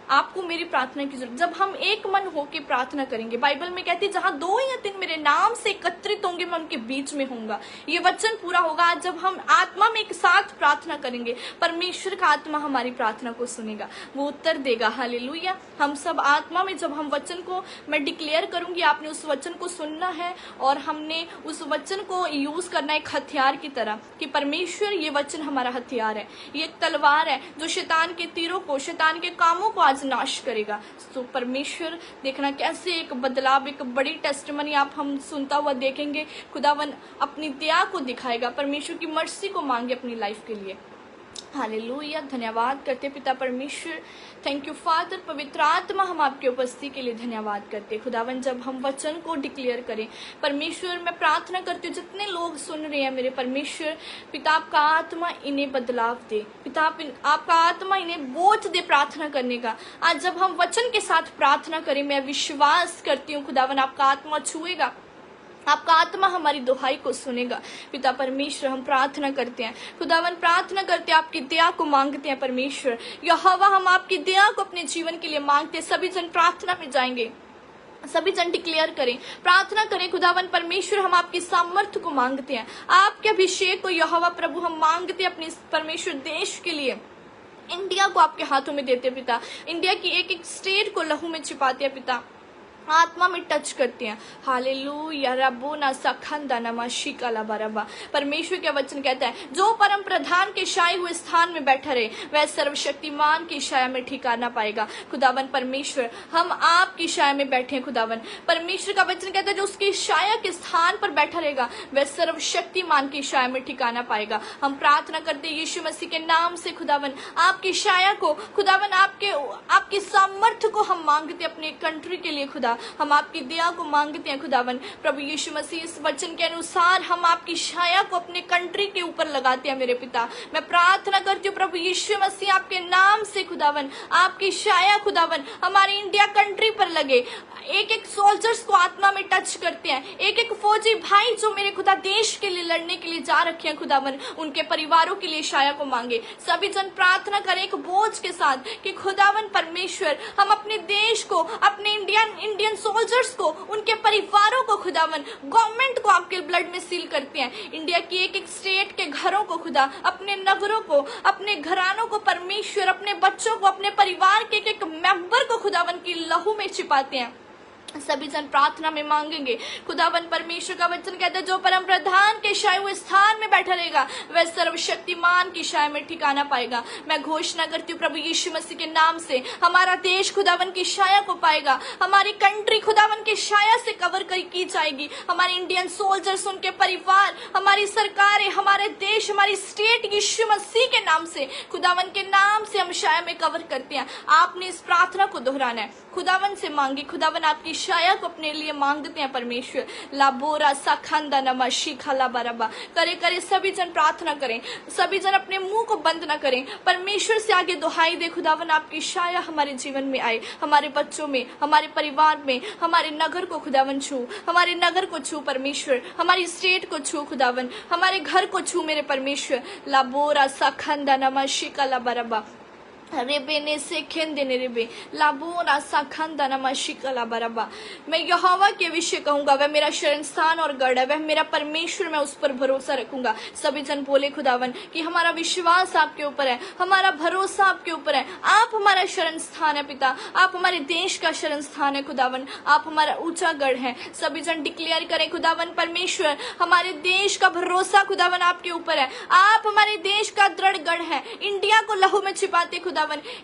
आपको मेरी प्रार्थना की जरूरत। जब हम एक मन होके प्रार्थना करेंगे, बाइबल में कहती है जहां 2 या 3 मेरे नाम से एकत्रित होंगे मैं उनके बीच में होऊंगा। ये वचन पूरा होगा आज जब हम आत्मा में एक साथ प्रार्थना करेंगे। परमेश्वर का आत्मा हमारी प्रार्थना को सुनेगा, वो उत्तर देगा। हालेलुया। हम सब आत्मा में, जब हम वचन को मैं डिक्लेयर करूंगी, आपने उस वचन को सुनना है और हमने उस वचन को यूज करना है एक हथियार की तरह, कि परमेश्वर ये वचन हमारा हथियार है, ये एक तलवार है जो शैतान के तीरों को, शैतान के कामों को नाश करेगा। तो परमेश्वर देखना कैसे एक बदलाव, एक बड़ी टेस्टिमनी आप हम सुनता हुआ देखेंगे। खुदावन अपनी दया को दिखाएगा, परमेश्वर की मर्सी को मांगे अपनी लाइफ के लिए। हालेलुया। धन्यवाद करते पिता परमेश्वर, थैंक यू फादर। पवित्र आत्मा, हम आपके उपस्थिति के लिए धन्यवाद करते खुदावन। जब हम वचन को डिक्लेयर करें परमेश्वर, मैं प्रार्थना करती हूँ जितने लोग सुन रहे हैं मेरे परमेश्वर, पिता आपका आत्मा इन्हें बदलाव दे, पिता आपका आत्मा इन्हें बोझ दे प्रार्थना करने का। आज जब हम वचन के साथ प्रार्थना करें, मैं विश्वास करती हूँ खुदावन आपका आत्मा छुएगा, आपका आत्मा हमारी दुहाई को सुनेगा। पिता परमेश्वर, हम प्रार्थना करते हैं खुदावन, प्रार्थना करते हैं, आपकी दया को मांगते हैं परमेश्वर। यहोवा, हम आपकी दया को अपने जीवन के लिए मांगते हैं। सभी जन प्रार्थना में जाएंगे, सभी जन डिक्लेयर करें, प्रार्थना करें खुदावन परमेश्वर। हम आपकी सामर्थ्य को मांगते हैं, आपके अभिषेक को यहोवा प्रभु हम मांगते हैं अपने परमेश्वर देश के लिए। इंडिया को आपके हाथों में देते पिता, इंडिया की एक एक स्टेट को लहू में छिपाते हैं पिता, आत्मा में टच करते हैं। हालेलुया। रब्बो ना सखंदा नमा शिकाला बरबा। परमेश्वर का वचन कहता है जो परम प्रधान के छाए हुए स्थान में बैठा रहे वह सर्वशक्तिमान की छाया में ठिकाना पाएगा। खुदावन परमेश्वर, हम आपकी छाया में बैठे हैं खुदावन। परमेश्वर का वचन कहता है जो उसकी छाया के स्थान पर बैठा रहेगा वह सर्वशक्तिमान की छाया में ठिकाना पाएगा। हम प्रार्थना करते हैं यीशु मसीह के नाम से खुदावन, आपकी छाया को खुदावन, आपकी सामर्थ्य को हम मांगते अपने कंट्री के लिए खुदा, हम आपकी दया को मांगते हैं खुदावन। प्रभु यीशु मसीह, इस वचन के अनुसार हम आपकी छाया को अपने कंट्री के ऊपर लगाते हैं मेरे पिता। मैं प्रार्थना करती हूँ प्रभु यीशु मसीह आपके नाम से खुदावन, आपकी छाया खुदावन हमारी इंडिया कंट्री पर लगे। एक एक सोल्जर्स को आत्मा में टच करते हैं, एक एक फौजी भाई जो मेरे खुदा देश के लिए लड़ने के लिए जा रखे हैं खुदावन, उनके परिवारों के लिए छाया को मांगे। सभी जन प्रार्थना करें एक बोझ के साथ कि खुदावन परमेश्वर, हम अपने देश को, अपने इंडियन सोल्जर्स को, उनके परिवारों को खुदावन, गवर्नमेंट को आपके ब्लड में सील करते हैं। इंडिया की एक एक स्टेट के घरों को खुदा, अपने नगरों को, अपने घरानों को परमेश्वर, अपने बच्चों को, अपने परिवार के एक एक मेंबर को खुदावन की लहू में छिपाते हैं। सभी जन प्रार्थना में मांगेंगे। खुदावन परमेश्वर का वचन कहता है जो परम प्रधान के शाय हुए स्थान में बैठा रहेगा वह सर्वशक्तिमान की शाय में ठिकाना पाएगा। मैं घोषणा करती हूँ प्रभु यीशु मसीह के नाम से हमारा देश खुदावन की छाया को पाएगा, हमारी कंट्री खुदावन की छाया से कवर की जाएगी। हमारे इंडियन सोल्जर्स, उनके परिवार, हमारी सरकारें, हमारे देश, हमारी स्टेट यीशु मसीह के नाम से, खुदावन के नाम से हम छाया में कवर करते हैं। आपने इस प्रार्थना को दोहराना है। खुदावन से मांगे, खुदावन आपकी छाया को अपने लिए मांगते हैं परमेश्वर। लाबोरा साखंदा नमा शिखला बरबा करे करे सभी जन प्रार्थना करें, सभी जन अपने मुंह को बंद ना करें, परमेश्वर से आगे दुहाई दे खुदावन आपकी छाया हमारे जीवन में आए, हमारे बच्चों में, हमारे परिवार में, हमारे नगर को खुदावन छू, हमारे नगर को छू परमेश्वर, हमारी स्टेट को छू खुदावन, हमारे घर को छू मेरे परमेश्वर। लाबोरा साखंदा नमा शिखला बरबा रेबे ने से खेंदे ने रेबे लाबोरा साखंदा नमा शिकला बरबा। मैं यहोवा के विषय कहूंगा, वह मेरा शरण स्थान और गढ़ है, वह मेरा परमेश्वर, मैं उस पर भरोसा रखूंगा। सभी जन बोले खुदावन कि हमारा विश्वास आपके ऊपर है, हमारा भरोसा आपके ऊपर है। आप हमारा शरण स्थान है पिता, आप हमारे देश का शरण स्थान है खुदावन, आप हमारा ऊंचा गढ़ है। सभी जन डिक्लेयर करें खुदावन परमेश्वर हमारे देश का भरोसा खुदावन आपके ऊपर है, आप हमारे देश का दृढ़ गढ़ है। इंडिया को लहू में छिपाते खुदावन,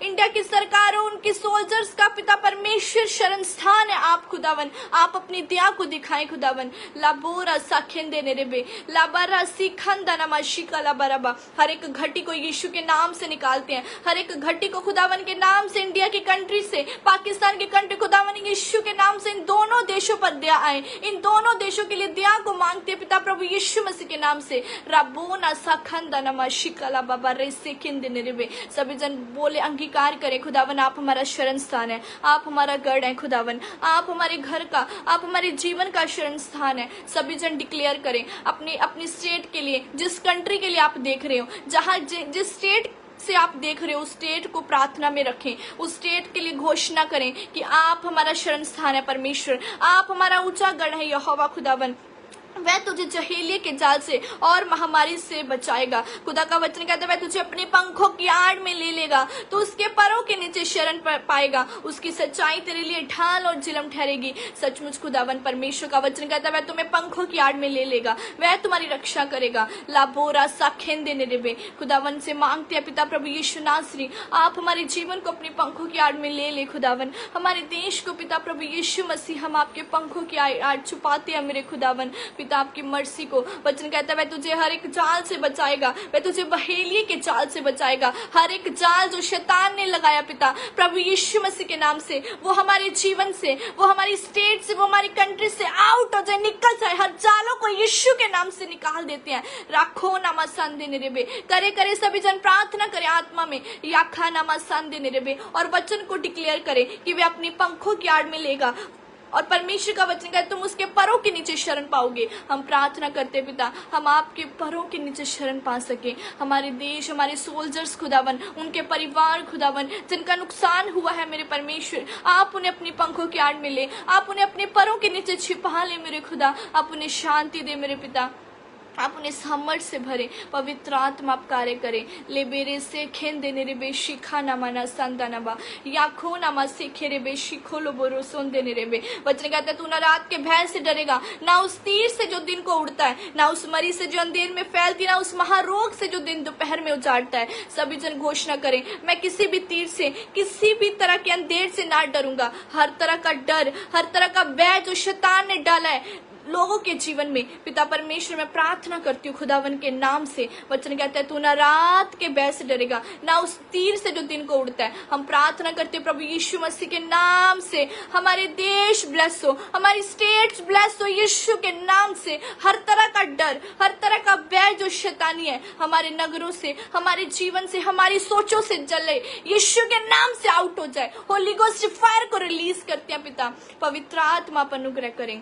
इंडिया की सरकारों, उनकी सोल्जर्स का पिता परमेश्वर शरण स्थान है आप खुदावन, आप अपनी दया को दिखाएं खुदावन। लाबोरा साखेंदे नेरेबे लाबारा सीखंदा नमा शिकला बरबा। हर एक घटी को यीशु के नाम से निकालते हैं, हर एक घटी को खुदावन के नाम से, इंडिया की कंट्री से, पाकिस्तान की कंट्री खुदावन यीशु के नाम से इन दोनों देशों पर दया आए, इन दोनों देशों के लिए दया को मांगते हैं पिता प्रभु यीशु मसीह के नाम से। राबोना साखंदा नमा शिकला बाबा रे सेकिंदे नेरेबे। सभी जन बोले अंगीकार करें खुदावन आप हमारा शरण स्थान है, आप हमारा गढ़ है खुदावन, आप हमारे घर का, आप हमारे जीवन का शरण स्थान है। सभी जन डिक्लेयर करें अपनी अपनी स्टेट के लिए, जिस कंट्री के लिए आप देख रहे हो, जहां जिस स्टेट से आप देख रहे हो उस स्टेट को प्रार्थना में रखें, उस स्टेट के लिए घोषणा करें कि आप हमारा शरण स्थान है परमेश्वर, आप हमारा ऊंचा गढ़ है यहोवा खुदावन, वह तुझे जहेलिये के जाल से और महामारी से बचाएगा। खुदा का वचन कहता है वह तुझे अपने पंखों की आड़ में ले लेगा, तो उसके परों के नीचे शरण पाएगा, उसकी सच्चाई तेरे लिए ढाल और जिलम ठहरेगी। सचमुच खुदावन परमेश्वर का वचन कहता है वह तुम्हें पंखों की आड़ में ले लेगा, वह तुम्हारी रक्षा करेगा। लाबोरा साखेंदे नेरेबे खुदावन से मांगते हैं पिता प्रभु यीशु नासरी आप हमारे जीवन को अपने पंखों की आड़ में ले ले खुदावन, हमारे देश को पिता प्रभु यीशु मसीह हम आपके पंखों की आड़ छुपाते हैं मेरे खुदावन पिता आपकी मर्सी को। वचन कहता है वह तुझे हर एक जाल से बचाएगा, वह तुझे बहेलिये के जाल से बचाएगा। हर एक जाल जो शैतान ने लगाया पिता प्रभु यीशु मसीह के नाम से, वो हमारे जीवन से, वो हमारी स्टेट से, वो हमारी कंट्री से आउट हो जाए, निकल जाए। हर जालों को यीशु के नाम से निकाल देते हैं। राखो नामा संदे निरेबे करे करे सभी जन प्रार्थना करें आत्मा में, याखा नामा संदे निरेबे, और वचन को डिक्लेयर करें कि वे अपनी पंखों की आड़ में लेगा, और परमेश्वर का वचन कहता तुम उसके परों के नीचे शरण पाओगे। हम प्रार्थना करते पिता हम आपके परों के नीचे शरण पा सके। हमारे देश, हमारे सोल्जर्स खुदावन, उनके परिवार खुदावन जिनका नुकसान हुआ है मेरे परमेश्वर, आप उन्हें अपनी पंखों की आड़ में ले, आप उन्हें अपने परों के नीचे छिपा ले मेरे खुदा, आप उन्हें शांति दे मेरे पिता, आप उन्हें सामर्थ से भरे, पवित्र आत्मा आप कार्य करें। ले बेरे से खेन देने रे बे शिखा नामाना संदा नबा याखो नामा से खेरे बे शिखो लो बोरो सोन देने रे बे। वचन कहता है तू ना रात के भय से डरेगा, ना उस तीर से जो दिन को उड़ता है, ना उस मरी से जो अंधेर में फैलती, ना उस महारोग से जो दिन दोपहर में उजाड़ता है। सभी जन घोषणा करें मैं किसी भी तीर से, किसी भी तरह के अंधेर से ना डरूंगा। हर तरह का डर, हर तरह का भय जो शैतान ने डाला है लोगों के जीवन में, पिता परमेश्वर मैं प्रार्थना करती हूँ खुदावन के नाम से। वचन कहता है तू ना रात के भय से डरेगा, ना उस तीर से जो दिन को उड़ता है। हम प्रार्थना करते हैं प्रभु यीशु मसीह के नाम से, हमारे देश ब्लेस हो, हमारी स्टेट्स ब्लेस हो यीशु के नाम से। हर तरह का डर, हर तरह का भय जो शैतानी है हमारे नगरों से, हमारे जीवन से, हमारी सोचों से जले, यीशु के नाम से आउट हो जाए। होली गोस्ट फायर को रिलीज करते हैं पिता, पवित्र आत्मा पर अनुग्रह करें।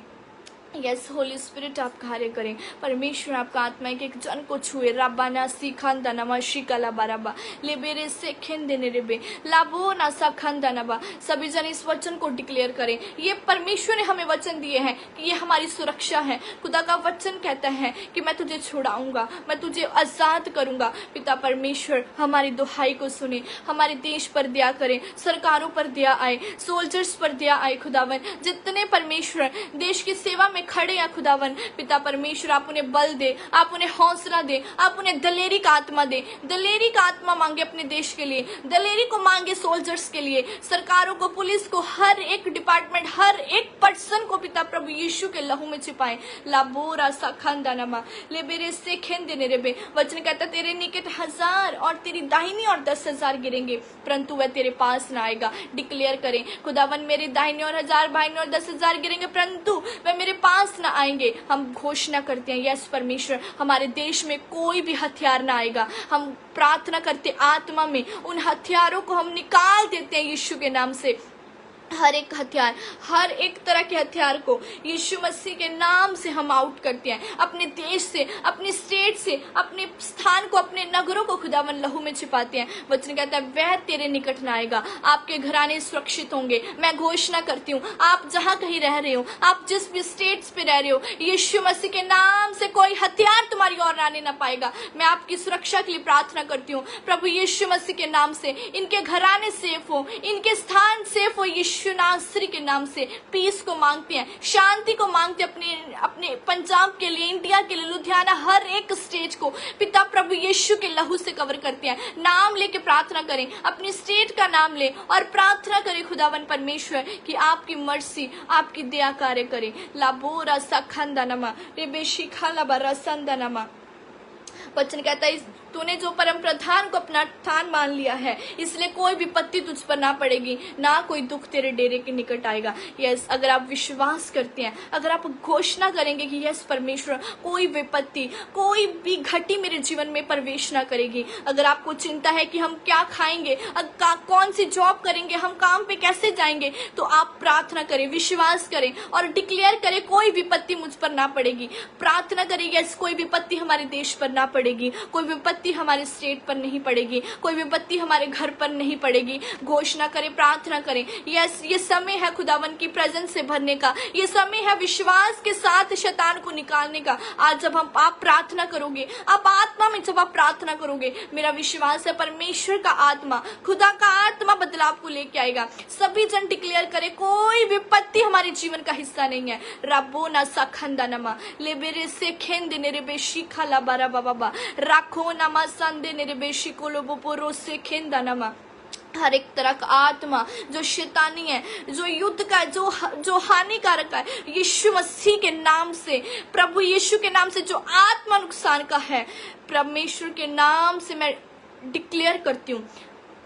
यस होली स्पिरिट आप कार्य करें। परमेश्वर आपका आत्मा एक जन को छुए। राबाना सीखान दनमा शिकाला बाराबा लेबेरे से खेन देने रेबे लाबो ना साखान दनबा। सभी जन इस वचन को डिक्लेयर करें। ये परमेश्वर ने हमें वचन दिए हैं कि ये हमारी सुरक्षा है। खुदा का वचन कहता है कि मैं तुझे छुड़ाऊंगा, मैं तुझे आजाद करूंगा। पिता परमेश्वर हमारी दुहाई को सुने, हमारे देश पर दया करें, सरकारों पर दया आए, सोल्जर्स पर दया आए। खुदावन जितने परमेश्वर देश की सेवा में खड़े हैं खुदावन पिता परमेश्वर आप उन्हें बल दे, आप उन्हें हौसला दे, आप उन्हें दलेरी का आत्मा दे। दलेरी का आत्मा मांगे अपने देश के लिए, दलेरी को मांगे सोल्जर्स के लिए, सरकारों को, पुलिस को, हर एक डिपार्टमेंट, हर एक पर्सन को पिता प्रभु यीशु के लहू में छिपाए। लाबोरा साखानदानमा लेबेरे से खेन देने रेबे। वचन कहता तेरे निकट 1000 और तेरी दाहिनी और 10,000 गिरेंगे परंतु वह तेरे पास ना आएगा। डिक्लेयर करें खुदावन मेरे दाहिनी और 1000 बाहिनी और 10,000 गिरेंगे परंतु वह मेरे पास ना आएंगे। हम घोषणा करते हैं यस परमेश्वर हमारे देश में कोई भी हथियार ना आएगा। हम प्रार्थना करते आत्मा में उन हथियारों को हम निकाल देते हैं यीशु के नाम से। हर एक हथियार, हर एक तरह के हथियार को यीशु मसीह के नाम से हम आउट करते हैं। अपने देश से, अपने स्टेट से, अपने स्थान को, अपने नगरों को खुदावन लहू में छिपाते हैं। वचन कहता है वह तेरे निकट न आएगा। आपके घराने सुरक्षित होंगे। मैं घोषणा करती हूँ आप जहाँ कहीं रह रहे हो, आप जिस भी स्टेट्स पे रह रहे हो, यीशु मसीह के नाम से कोई हथियार तुम्हारी ओर आने ना पाएगा। मैं आपकी सुरक्षा के लिए प्रार्थना करती हूँ प्रभु यीशु मसीह के नाम से। इनके घराने सेफ हो, इनके स्थान सेफ हो। यीशु नासरी के नाम से पीस को मांगते हैं, शांति को मांगते हैं अपने पंजाब के लिए, इंडिया के लिए, लुधियाना, हर एक स्टेट को पिता प्रभु यीशु के लहू से कवर करते हैं। नाम लेके प्रार्थना करें, अपनी स्टेट का नाम ले और प्रार्थना करें खुदावन परमेश्वर कि आपकी मर्सी, आपकी दया कार्य करे। लाबोरा सखंदनमा रेबेशी खालाबा रसंदनमा। वचन कहता है तूने जो परम प्रधान को अपना स्थान मान लिया है इसलिए कोई विपत्ति तुझ पर ना पड़ेगी, ना कोई दुख तेरे डेरे के निकट आएगा। यस अगर आप विश्वास करते हैं, अगर आप घोषणा करेंगे कि यस परमेश्वर कोई विपत्ति, कोई भी घटी मेरे जीवन में प्रवेश ना करेगी। अगर आपको चिंता है कि हम क्या खाएंगे, कौन सी जॉब करेंगे, हम काम पे कैसे जाएंगे, तो आप प्रार्थना करें, विश्वास करें और डिक्लेयर करें कोई विपत्ति मुझ पर ना पड़ेगी। प्रार्थना करें यस कोई विपत्ति हमारे देश पर ना पड़ेगी, कोई विपत्ति हमारे स्टेट पर नहीं पड़ेगी, कोई विपत्ति हमारे घर पर नहीं पड़ेगी। घोषणा करें, प्रार्थना करें। यस ये समय है खुदावन की प्रेजेंस से भरने का, ये समय है विश्वास के साथ शैतान को निकालने का। आज जब आप प्रार्थना करोगे, आप आत्मा में जब आप प्रार्थना करोगे, मेरा विश्वास है परमेश्वर का आत्मा, खुदा का आत्मा बदलाव को लेके आएगा। सभी जन डिक्लेयर करें कोई विपत्ति हमारे जीवन का हिस्सा नहीं है। रबो ना सखंदनमा लेबेरे से खेन देने रे बेशी खाला बारा बाबा राखो ना संदे नेरे बेशी कोलो बोपोरो से खेंदानमा। हर एक तरह का आत्मा जो शैतानी है, जो युद्ध का, जो हानिकारक है, यीशु मसीह के नाम से, प्रभु यीशु के नाम से जो आत्मा नुकसान का है, परमेश्वर के नाम से मैं डिक्लेयर करती हूँ,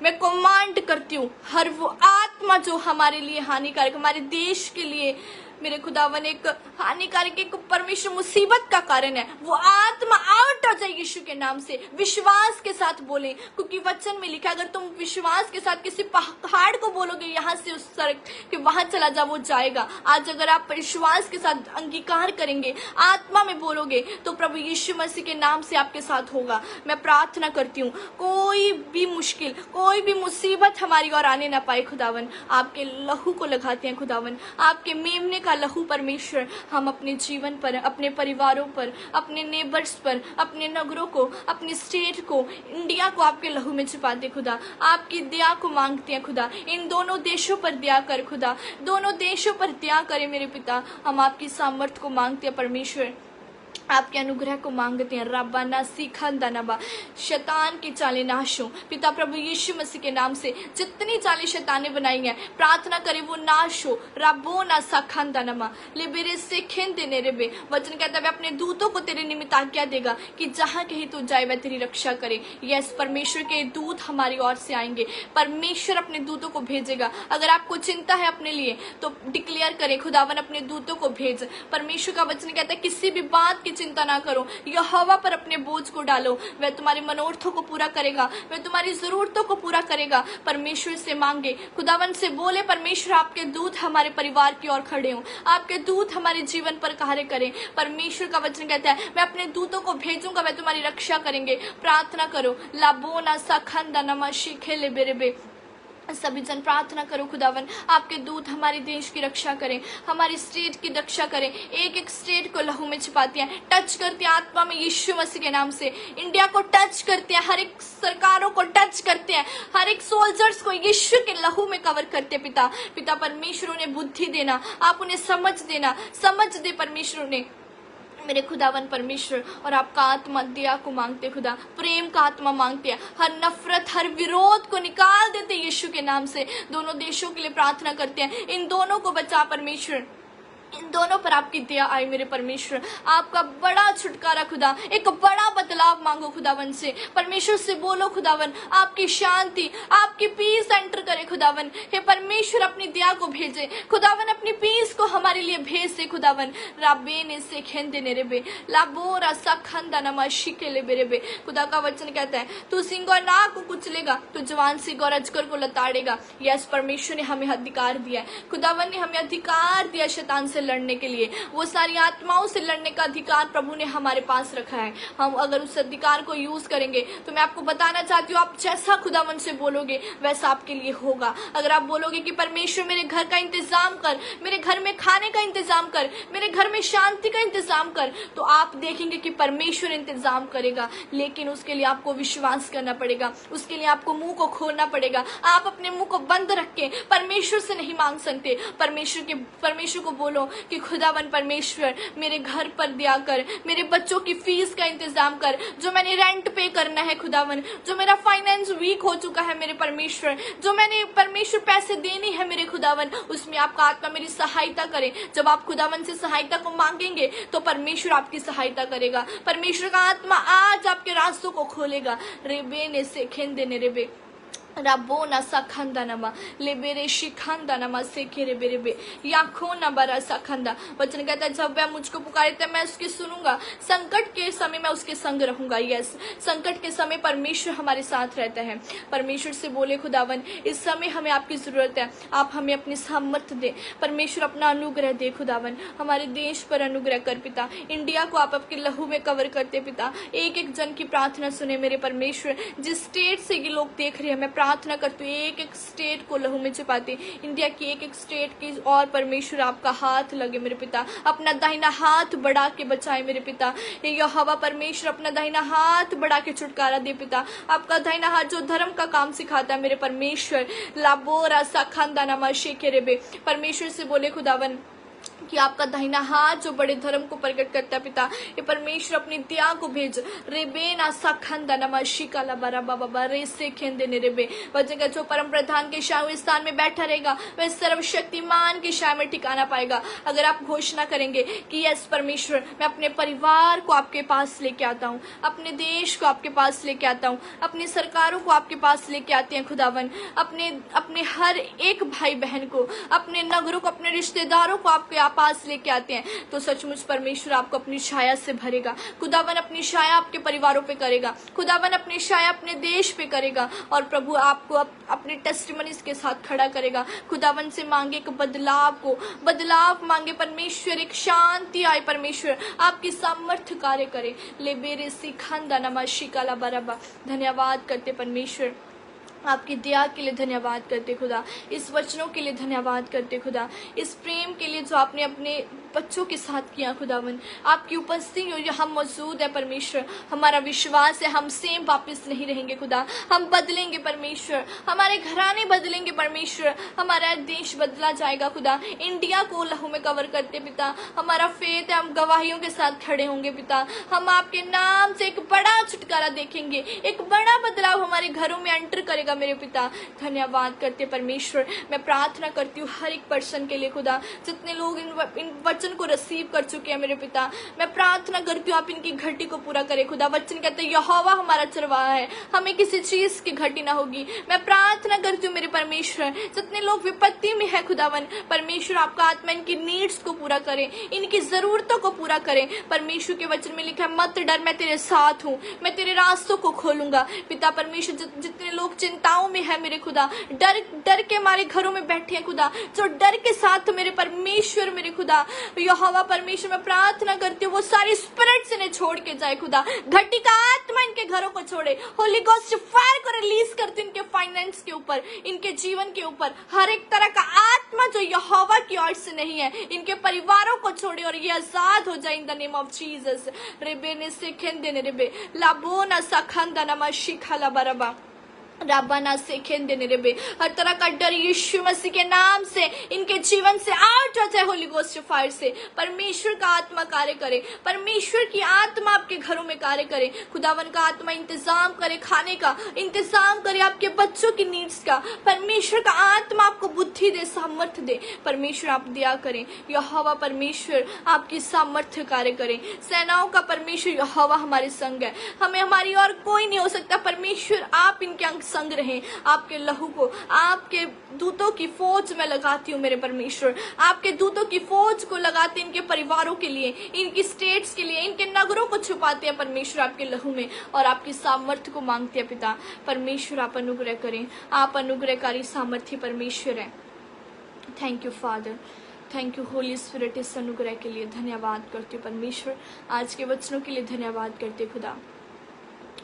मैं कमांड करती हूँ। हर वो आत्मा जो हमारे लिए हानिकारक, हमारे देश के लिए मेरे खुदावन एक हानिकारक, एक परमेश्वर मुसीबत का कारण है, वो आत्मा आउट हो जाए यीशु के नाम से। विश्वास के साथ बोले क्योंकि वचन में लिखा अगर तुम विश्वास के साथ किसी पहाड़ को बोलोगे यहाँ से उस सड़क कि वहां चला जा, वो जाएगा। आज अगर आप विश्वास के साथ अंगीकार करेंगे, आत्मा में बोलोगे, तो प्रभु यीशु मसीह के नाम से आपके साथ होगा। मैं प्रार्थना करती हूँ कोई भी मुश्किल, कोई भी मुसीबत हमारी ओर आने ना पाए। खुदावन आपके लहू को लगाते हैं, खुदावन आपके मेमने का लहू परमेश्वर हम अपने जीवन पर, अपने परिवारों पर, अपने नेबर्स पर, अपने नगरों को, अपने स्टेट को, इंडिया को आपके लहू में छिपाते खुदा। आपकी दया को मांगते हैं खुदा, इन दोनों देशों पर दया कर खुदा, दोनों देशों पर दया करे मेरे पिता। हम आपकी सामर्थ को मांगते हैं परमेश्वर, आपके अनुग्रह को मांगते हैं। रब्बाना सीखंदनबा शैतान की चालें नाश हो पिता प्रभु यीशु मसीह के नाम से। जितनी चालें शैतान ने बनाई हैं प्रार्थना करे वो नाश हो। रब्बो ना सखंदनमा लेबेरे से खेन देने रेबे। वचन कहता है अपने दूतों को तेरे निमित्त आज्ञा देगा कि जहां कहीं तू जाए वह तेरी रक्षा करे। यस परमेश्वर के दूत हमारी ओर से आएंगे, परमेश्वर अपने दूतों को भेजेगा। अगर आपको चिंता है अपने लिए तो डिक्लेयर करें खुदावन अपने दूतों को भेज। परमेश्वर का वचन कहता है किसी भी बात की चिंता ना करो, यहोवा पर अपने बोझ को डालो, वह तुम्हारे मनोरथों को पूरा करेगा, वह तुम्हारी जरूरतों को पूरा करेगा। परमेश्वर से मांगे, खुदावन से बोले, परमेश्वर आपके दूत हमारे परिवार की ओर खड़े हों, आपके दूत हमारे जीवन पर कार्य करें। परमेश्वर का वचन कहता है, मैं अपने दूतों को भेजूंगा, वह तुम्हारी रक्षा करेंगे। प्रार्थना करो, लाबोना साखंदा नमा शिखेले बेरेबे। सभी जन प्रार्थना करो, खुदावन आपके दूत हमारे देश की रक्षा करें, हमारी स्टेट की रक्षा करें। एक एक स्टेट को लहू में छिपाती हैं, टच करती हैं आत्मा में यीशु मसीह के नाम से। इंडिया को टच करते हैं, हर एक सरकारों को टच करते हैं, हर एक सोल्जर्स को यीशु के लहू में कवर करते। पिता परमेश्वर उन्हें बुद्धि देना, आप उन्हें समझ देना, समझ दे परमेश्वर उन्हें मेरे खुदावन परमेश्वर। और आपका आत्मा दया को मांगते, खुदा प्रेम का आत्मा मांगते हैं, हर नफरत हर विरोध को निकाल देते यीशु के नाम से। दोनों देशों के लिए प्रार्थना करते हैं, इन दोनों को बचा परमेश्वर, इन दोनों पर आपकी दया आए मेरे परमेश्वर। आपका बड़ा छुटकारा खुदा, एक बड़ा बदलाव मांगो खुदावन से। परमेश्वर से बोलो खुदावन आपकी शांति, आपकी पीस एंटर करे खुदावन। हे परमेश्वर अपनी दया को भेजे खुदावन, अपनी पीस को हमारे लिए भेज दे खुदावन। राबे ने से खेंदे ने रेबे लाबो रासा खंदा नमा शिके ले बेरेबे। खुदा का वचन कहता है, तू सिंह और नाग को कुचलेगा, तू जवान सिंह और अजगर को लताड़ेगा। यस, परमेश्वर ने हमें अधिकार दिया है, खुदावन ने हमें अधिकार दिया शैतान से लड़ने के लिए। वो सारी आत्माओं से लड़ने का अधिकार प्रभु ने हमारे पास रखा है। हम अगर उस अधिकार को यूज करेंगे तो मैं आपको बताना चाहती हूँ, आप जैसा खुदावन से बोलोगे वैसा आपके लिए होगा। अगर आप बोलोगे कि परमेश्वर मेरे घर का इंतजाम कर, मेरे घर में खाने का इंतजाम कर, मेरे घर में शांति का इंतजाम कर, तो आप देखेंगे कि परमेश्वर इंतजाम करेगा। लेकिन उसके लिए आपको विश्वास करना पड़ेगा, उसके लिए आपको मुंह को खोलना पड़ेगा। आप अपने मुंह को बंद रख के परमेश्वर से नहीं मांग सकते। परमेश्वर को बोलो कि खुदावन परमेश्वर मेरे घर पर दिया कर, मेरे बच्चों की फीस का इंतजाम कर, जो मैंने रेंट पे करना है खुदावन, जो मेरा फाइनेंस वीक हो चुका है मेरे परमेश्वर, जो मैंने परमेश्वर पैसे देनी है मेरे खुदावन, उसमें आपका आत्मा मेरी सहायता करे। जब आप खुदावन से सहायता को मांगेंगे तो परमेश्वर आपकी सहायता करेगा। परमेश्वर का आत्मा आज आपके रास्तों को खोलेगा। रेबे ने से खेंदे ने रेबे राबोना साखंदा नमा लेबेरे शिखंदा नमा सेखेरे बेरेबे याखो नबरा साखंदा। वचन कहता है, जब वह मुझको पुकारे तब मैं उसकी सुनूंगा, संकट के समय मैं उसके संग रहूंगा। यस, संकट के समय परमेश्वर हमारे साथ रहता है। परमेश्वर से बोले, खुदावन इस समय हमें आपकी जरूरत है, आप हमें अपनी सामर्थ्य दे। परमेश्वर अपना अनुग्रह दे खुदावन, हमारे देश पर अनुग्रह कर पिता। इंडिया को आप आपके लहू में कवर करते पिता। एक एक जन की प्रार्थना सुने मेरे परमेश्वर। जिस स्टेट से ये लोग देख रहे हैं, मैं प्रार्थना करती हूँ एक एक स्टेट को लहू में छिपाते, इंडिया की एक एक स्टेट की। और परमेश्वर आपका हाथ लगे मेरे पिता, अपना दाहिना हाथ बढ़ा के बचाए मेरे पिता। यहोवा परमेश्वर अपना दाहिना हाथ बढ़ा के छुटकारा दे पिता। आपका दाहिना हाथ जो धर्म का काम सिखाता है मेरे परमेश्वर। लाबोरा साखंदा नमा शेखेरेबे। परमेश्वर से बोले खुदावन कि आपका दाहिना हाथ जो बड़े धर्म को प्रकट करता है पिता, ये परमेश्वर अपनी दया को भेज। रेबेना साखंदा नमा शिकाला बरा बाबा रे से खेंदे ने रेबे। वचन का जो परम प्रधान के शाही स्थान में बैठा रहेगा वह सर्वशक्तिमान की शाय में ठिकाना पाएगा। अगर आप घोषणा करेंगे कि यस परमेश्वर, मैं अपने परिवार को आपके पास लेके आता हूँ, अपने देश को आपके पास लेके आता हूँ, अपनी सरकारों को आपके पास लेके आते हैं खुदावन, अपने हर एक भाई बहन को, अपने नगरों को, अपने रिश्तेदारों को आपके पास लेके आते हैं, तो सचमुच परमेश्वर आपको अपनी छाया से भरेगा। खुदावन अपनी छाया आपके परिवारों पे करेगा, खुदावन अपनी छाया अपने देश पे करेगा, और प्रभु आपको अपने टेस्टिमनीज के साथ खड़ा करेगा। खुदावन से मांगे एक बदलाव मांगे परमेश्वर, एक शांति आए परमेश्वर, आपकी सामर्थ्य कार्य करे। ले बेरे सिखांदा नमा शिकाला बराबा। धन्यवाद करते परमेश्वर, आपकी दया के लिए धन्यवाद करते खुदा, इस वचनों के लिए धन्यवाद करते खुदा, इस प्रेम के लिए जो आपने अपने बच्चों के साथ किया खुदावन। आपकी उपस्थिति हो यहाँ मौजूद है परमेश्वर। हमारा विश्वास है हम सेम वापस नहीं रहेंगे खुदा, हम बदलेंगे परमेश्वर, हमारे घराने बदलेंगे परमेश्वर, हमारा देश बदला जाएगा खुदा। इंडिया को लहू में कवर करते पिता, हमारा फेथ है, हम गवाहियों के साथ खड़े होंगे पिता। हम आपके नाम से एक बड़ा छुटकारा देखेंगे, एक बड़ा बदलाव हमारे घरों में एंटर करेगा होगा मेरे पिता। धन्यवाद करते परमेश्वर। मैं प्रार्थना करती हूँ हर एक पर्सन के लिए खुदा, जितने लोग इन वचन को रिसीव कर चुके हैं मेरे पिता, मैं प्रार्थना करती हूँ आप इनकी घटी को पूरा करें खुदा। वचन कहते हैं यहोवा हमारा चरवाहा है, हमें किसी चीज की घटी ना होगी। मैं प्रार्थना करती हूँ मेरे परमेश्वर, जितने लोग विपत्ति में है खुदावन, परमेश्वर आपका आत्मा इनकी नीड्स को पूरा करें, इनकी जरूरतों को पूरा करें। परमेश्वर के वचन में लिखा है मत डर, मैं तेरे साथ हूँ, मैं तेरे रास्तों को खोलूंगा। पिता परमेश्वर, जितने लोग चिंताओं में है मेरे खुदा, डर डर के हमारे घरों में बैठे हैं खुदा, जो डर के साथ मेरे परमेश्वर मेरे खुदा यहोवा परमेश्वर, मैं प्रार्थना करती हूँ वो सारी स्पिरिट्स इन्हें छोड़ के जाए खुदा। घटी का आत्मा इनके घरों को छोड़े, होली गोस्ट फायर को रिलीज करती इनके फाइनेंस के ऊपर, इनके जीवन के ऊपर। हर एक तरह का आत्मा जो यहोवा की ओर से नहीं है, इनके परिवारों को छोड़े और ये आजाद हो जाए in the name of Jesus. रेबे ने सेखेंदे ने रेबे लाबोना सखंदा नमा शिखला बरबा राबाना से खेंदे ने रेबे। हर तरह का डर यीशु मसीह के नाम से इनके जीवन से आउट हो जाए होली गोस्ट फायर से। परमेश्वर का आत्मा कार्य करे, परमेश्वर की आत्मा आपके घरों में कार्य करे। खुदावन का आत्मा इंतजाम करे, खाने का इंतजाम करे, आपके बच्चों की नीड्स का। परमेश्वर का आत्मा आपको बुद्धि दे, सामर्थ्य दे। परमेश्वर आप दिया करें। यहोवा परमेश्वर आपकी सामर्थ्य कार्य करें। सेनाओं का परमेश्वर यहोवा हमारे संग है, हमें हमारी और कोई नहीं हो सकता। परमेश्वर आप इनके अंग संग रहें। आपके लहू को, आपके दूतों की फौज में लगाती हूँ मेरे परमेश्वर, आपके दूतों की फौज को लगाते इनके परिवारों के लिए, इनकी स्टेट्स के लिए, इनके नगरों को छुपाते हैं परमेश्वर आपके लहू में, और आपकी सामर्थ्य को मांगते हैं पिता। परमेश्वर आप अनुग्रह करें, आप अनुग्रहकारी सामर्थ्य परमेश्वर है। Thank you father, thank you holy spirit. इस अनुग्रह के लिए धन्यवाद करती हूँ परमेश्वर, आज के वचनों के लिए धन्यवाद करते खुदा।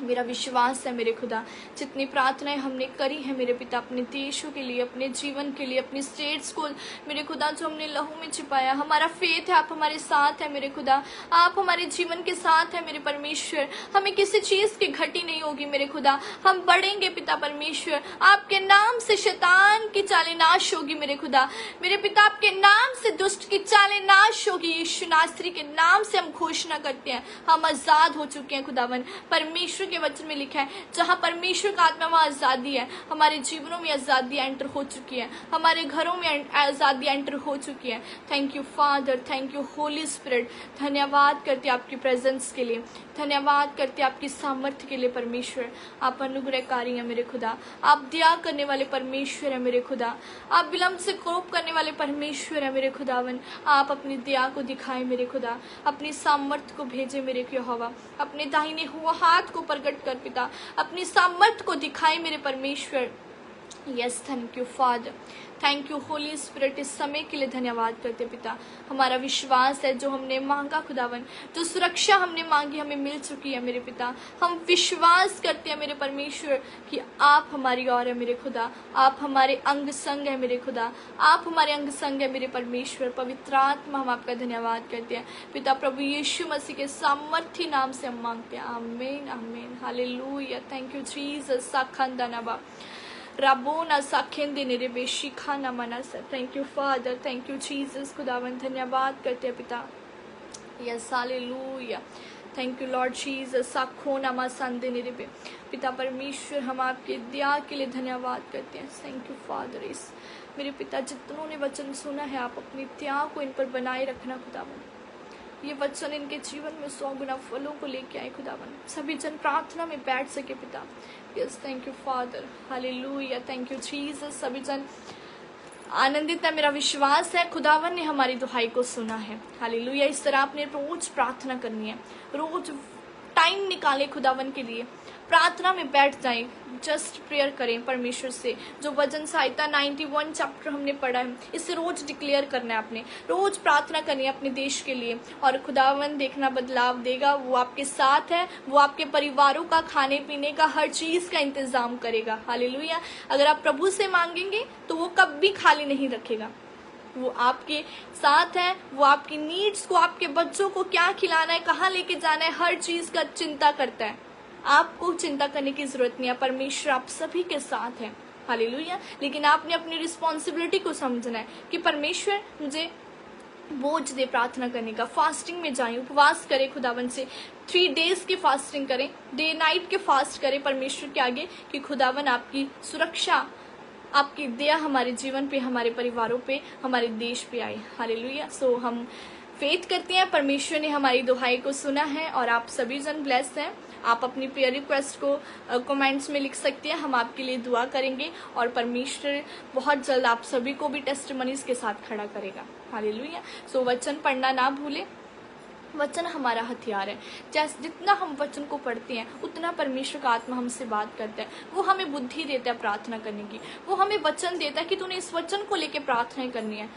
मेरा विश्वास है मेरे खुदा, जितनी प्रार्थनाएं हमने करी है मेरे पिता, अपने देशों के लिए, अपने जीवन के लिए, अपनी स्टेट्स को मेरे खुदा जो हमने लहू में छिपाया, हमारा फेथ है आप हमारे साथ है मेरे खुदा, आप हमारे जीवन के साथ है मेरे परमेश्वर। हमें किसी चीज की घटी नहीं होगी मेरे खुदा, हम बढ़ेंगे पिता परमेश्वर। आपके नाम से शैतान की चालें नाश होगी मेरे खुदा, मेरे पिता आपके नाम से दुष्ट की चालें नाश होगी। यीशु नासरी के नाम से हम घोषणा करते हैं, हम आजाद हो चुके हैं खुदावन। परमेश्वर के वचन में लिखा है जहां परमेश्वर का आत्मा वहां आजादी है। हमारे जीवनों में आजादी एंटर हो चुकी है, हमारे घरों में आजादी एंटर हो चुकी है। Thank you father, thank you holy spirit. धन्यवाद करते आपकी प्रेजेंस के लिए, धन्यवाद करते आपकी सामर्थ्य के लिए परमेश्वर। आप अनुग्रहकारी हैं मेरे खुदा, आप दया करने वाले परमेश्वर है मेरे खुदा, आप विलंब से कोप करने वाले परमेश्वर है मेरे खुदावन। आप अपनी दया को दिखाए मेरे खुदा, अपनी सामर्थ्य को भेजे मेरे यहोवा, अपने दाहिने हुआ हाथ को प्रकट कर पिता, अपनी सामर्थ्य को दिखाए मेरे परमेश्वर। Yes, thank you father, thank you holy spirit. इस समय के लिए धन्यवाद करते पिता। हमारा विश्वास है जो हमने मांगा खुदावन, जो सुरक्षा हमने मांगी हमें मिल चुकी है मेरे पिता। हम विश्वास करते हैं मेरे परमेश्वर कि आप हमारी ओर है मेरे खुदा, आप हमारे अंग संग है मेरे खुदा, आप हमारे अंग संग है मेरे परमेश्वर। पवित्र आत्मा हम आपका धन्यवाद करते हैं पिता, प्रभु यीशु मसीह के सामर्थ्य नाम से हम मांगते हैं। आमीन आमीन, हालेलुया। Thank you Jesus. साखंदानाबा राबोना साखेंदे ने रेबे शिखाना मनासा। Thank you father, thank you Jesus. खुदावन धन्यवाद करते हैं पिता। यस, हालेलुया। Thank you lord Jesus. साखोना मासंदे ने रेबे पिता परमेश्वर, हम आपके दया के लिए धन्यवाद करते हैं। Thank you father. इस मेरे पिता जितनों ने वचन सुना है, आप अपनी दया को इन पर बनाए रखना खुदावन। ये वचन इनके जीवन में 100 गुना फलों को लेके आए खुदावन। सभी जन प्रार्थना में बैठ सके पिता। Yes, thank you father, hallelujah. Thank you Jesus. सभी जन आनंदित है, मेरा विश्वास है खुदावन ने हमारी दुहाई को सुना है। हालेलुया। इस तरह आपने रोज प्रार्थना करनी है, रोज टाइम निकाले खुदावन के लिए, प्रार्थना में बैठ जाएं, जस्ट प्रेयर करें परमेश्वर से। जो वचन संहिता 91 चैप्टर हमने पढ़ा है, इसे रोज डिक्लेयर करना है आपने, रोज प्रार्थना करनी है अपने देश के लिए, और खुदावन देखना बदलाव देगा। वो आपके साथ है, वो आपके परिवारों का खाने पीने का हर चीज का इंतजाम करेगा। हालेलुया। अगर आप प्रभु से मांगेंगे तो वो कभी खाली नहीं रखेगा, वो आपके साथ है, वो आपकी नीड्स को, आपके बच्चों को क्या खिलाना है, कहाँ लेके जाना है, हर चीज का चिंता करता है। आपको चिंता करने की जरूरत नहीं है, परमेश्वर आप सभी के साथ है। हालेलुया। लेकिन आपने अपनी रिस्पॉन्सिबिलिटी को समझना है कि परमेश्वर मुझे बोझ दे प्रार्थना करने का, फास्टिंग में जाएं, उपवास करें खुदावन से, 3 डेज की फास्टिंग करें, डे नाइट के फास्ट करें परमेश्वर के आगे कि खुदावन आपकी सुरक्षा, आपकी दया हमारे जीवन पे, हमारे परिवारों पे, हमारे देश पे आए। हालेलुया। सो हम फेथ करते हैं परमेश्वर ने हमारी दुहाई को सुना है और आप सभी जन ब्लेस्ड हैं। आप अपनी प्रेयर रिक्वेस्ट को कमेंट्स में लिख सकते हैं, हम आपके लिए दुआ करेंगे और परमेश्वर बहुत जल्द आप सभी को भी टेस्टिमनीज के साथ खड़ा करेगा। हालेलुया। सो वचन पढ़ना ना भूलें, वचन हमारा हथियार है। जैसे जितना हम वचन को पढ़ते हैं उतना परमेश्वर का आत्मा हमसे बात करता है, वो हमें बुद्धि देता है प्रार्थना करने की, वो हमें वचन देता है कि तूने इस वचन को लेके प्रार्थना करनी है,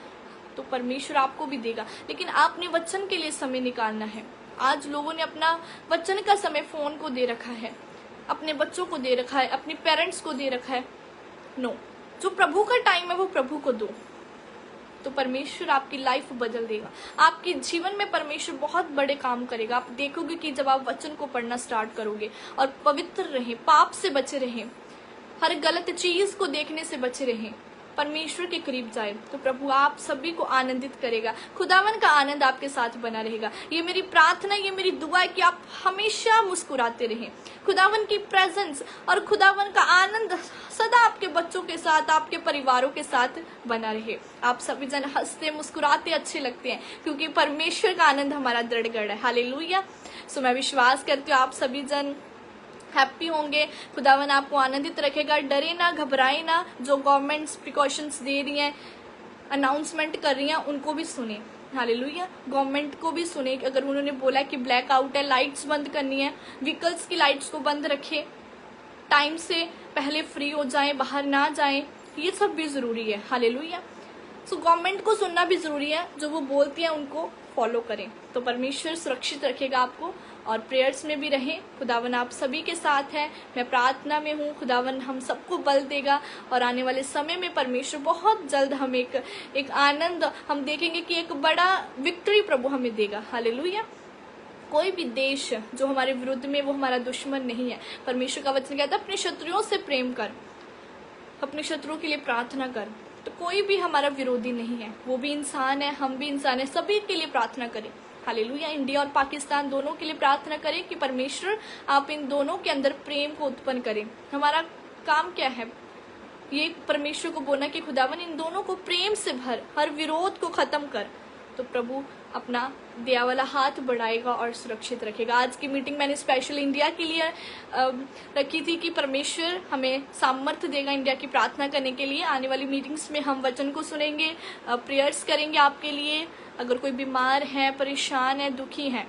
तो परमेश्वर आपको भी देगा, लेकिन आपने वचन के लिए समय निकालना है। आज लोगों ने अपना वचन का समय फोन को दे रखा है, अपने बच्चों को दे रखा है, अपने पेरेंट्स को दे रखा है। नो, जो प्रभु का टाइम है वो प्रभु को दो, तो परमेश्वर आपकी लाइफ बदल देगा। आपके जीवन में परमेश्वर बहुत बड़े काम करेगा। आप देखोगे कि जब आप वचन को पढ़ना स्टार्ट करोगे और पवित्र रहें, पाप से बचे रहें, हर गलत चीज को देखने से बचे रहें, परमेश्वर के करीब जाए, तो प्रभु आप सभी को आनंदित करेगा। खुदावन का आनंद आपके साथ बना रहेगा। ये मेरी प्रार्थना, ये मेरी दुआ है कि आप हमेशा मुस्कुराते रहें। खुदावन की प्रेजेंस और खुदावन का आनंद सदा आपके बच्चों के साथ, आपके परिवारों के साथ बना रहे। आप सभी जन हंसते मुस्कुराते अच्छे लगते हैं, क्योंकि परमेश्वर का आनंद हमारा दृढ़ है। हालेलुया। सो मैं विश्वास करती हूँ आप सभी जन हैप्पी होंगे, खुदावन आपको आनंदित रखेगा। डरे ना, घबराए ना। जो गवर्नमेंट्स प्रिकॉशंस दे रही हैं, अनाउंसमेंट कर रही हैं, उनको भी सुने। हालेलुया। गवर्नमेंट को भी सुने। अगर उन्होंने बोला कि ब्लैक आउट है, लाइट्स बंद करनी है, व्हीकल्स की लाइट्स को बंद रखे, टाइम से पहले फ्री हो जाएं, बाहर ना जाएं, ये सब भी जरूरी है। हालेलुया। सो गवर्नमेंट को सुनना भी जरूरी है, जो वो बोलती है उनको फॉलो करें, तो परमेश्वर सुरक्षित रखेगा आपको। और प्रेयर्स में भी रहें। खुदावन आप सभी के साथ है। मैं प्रार्थना में हूँ। खुदावन हम सबको बल देगा और आने वाले समय में परमेश्वर बहुत जल्द हम एक आनंद हम देखेंगे कि एक बड़ा विक्ट्री प्रभु हमें देगा। हालेलुया। कोई भी देश जो हमारे विरुद्ध में, वो हमारा दुश्मन नहीं है। परमेश्वर का वचन कहता है अपने शत्रुओं से प्रेम कर, अपने शत्रुओं के लिए प्रार्थना कर। तो कोई भी हमारा विरोधी नहीं है, वो भी इंसान है, हम भी इंसान है, सभी के लिए प्रार्थना करें। हालेलुया। इंडिया और पाकिस्तान दोनों के लिए प्रार्थना करें कि परमेश्वर आप इन दोनों के अंदर प्रेम को उत्पन्न करें। हमारा काम क्या है? ये परमेश्वर को बोलना कि खुदावन इन दोनों को प्रेम से भर, हर विरोध को खत्म कर, तो प्रभु अपना दया वाला हाथ बढ़ाएगा और सुरक्षित रखेगा। आज की मीटिंग मैंने स्पेशल इंडिया के लिए रखी थी कि परमेश्वर हमें सामर्थ्य देगा इंडिया की प्रार्थना करने के लिए। आने वाली मीटिंग्स में हम वचन को सुनेंगे, प्रेयर्स करेंगे आपके लिए। अगर कोई बीमार है, परेशान है, दुखी है,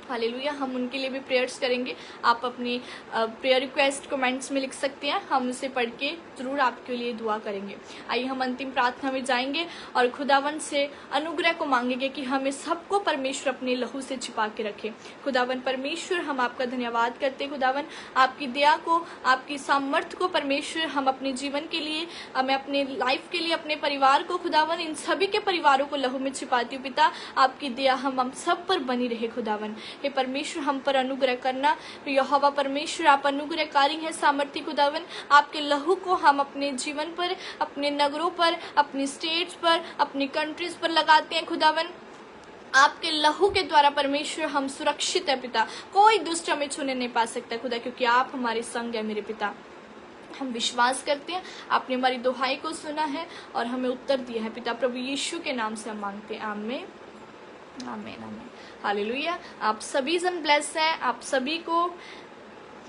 हालेलुया, हम उनके लिए भी प्रेयर्स करेंगे। आप अपनी प्रेयर रिक्वेस्ट कमेंट्स में लिख सकते हैं, हम उसे पढ़ के जरूर आपके लिए दुआ करेंगे। आइए हम अंतिम प्रार्थना में जाएंगे और खुदावन से अनुग्रह को मांगेंगे कि हमें सबको परमेश्वर अपने लहू से छिपा के रखे। खुदावन परमेश्वर, हम आपका धन्यवाद करते हैं। खुदावन आपकी दया को, आपकी सामर्थ्य को परमेश्वर हम अपने जीवन के लिए, मैं अपने लाइफ के लिए, अपने परिवार को, खुदावन इन सभी के परिवारों को लहू में छिपाती हूँ। पिता, आपकी दया हम सब पर बनी रहे। खुदावन हे परमेश्वर, हम पर अनुग्रह करना। यहोवा परमेश्वर, आप अनुग्रहकारी हैं, सामर्थी। खुदावन आपके लहू को हम अपने जीवन पर, अपने नगरों पर, अपनी स्टेट्स पर, अपनी कंट्रीज पर लगाते हैं। खुदावन आपके लहू के द्वारा परमेश्वर हम सुरक्षित है। पिता, कोई दुष्ट हमें छूने नहीं पा सकता खुदा, क्योंकि आप हमारे संग है। मेरे पिता, हम विश्वास करते हैं आपने हमारी दुहाई को सुना है और हमें उत्तर दिया है। पिता, प्रभु यीशु के नाम से हम मांगते हैं, आमीन आमीन आमीन। हालेलुया। आप सभी जन ब्लेस हैं। आप सभी को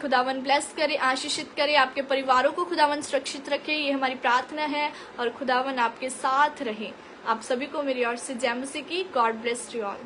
खुदावन ब्लेस करे, आशीषित करे, आपके परिवारों को खुदावन सुरक्षित रखे, ये हमारी प्रार्थना है। और खुदावन आपके साथ रहे। आप सभी को मेरी ओर से जय मसीह की। God bless you all.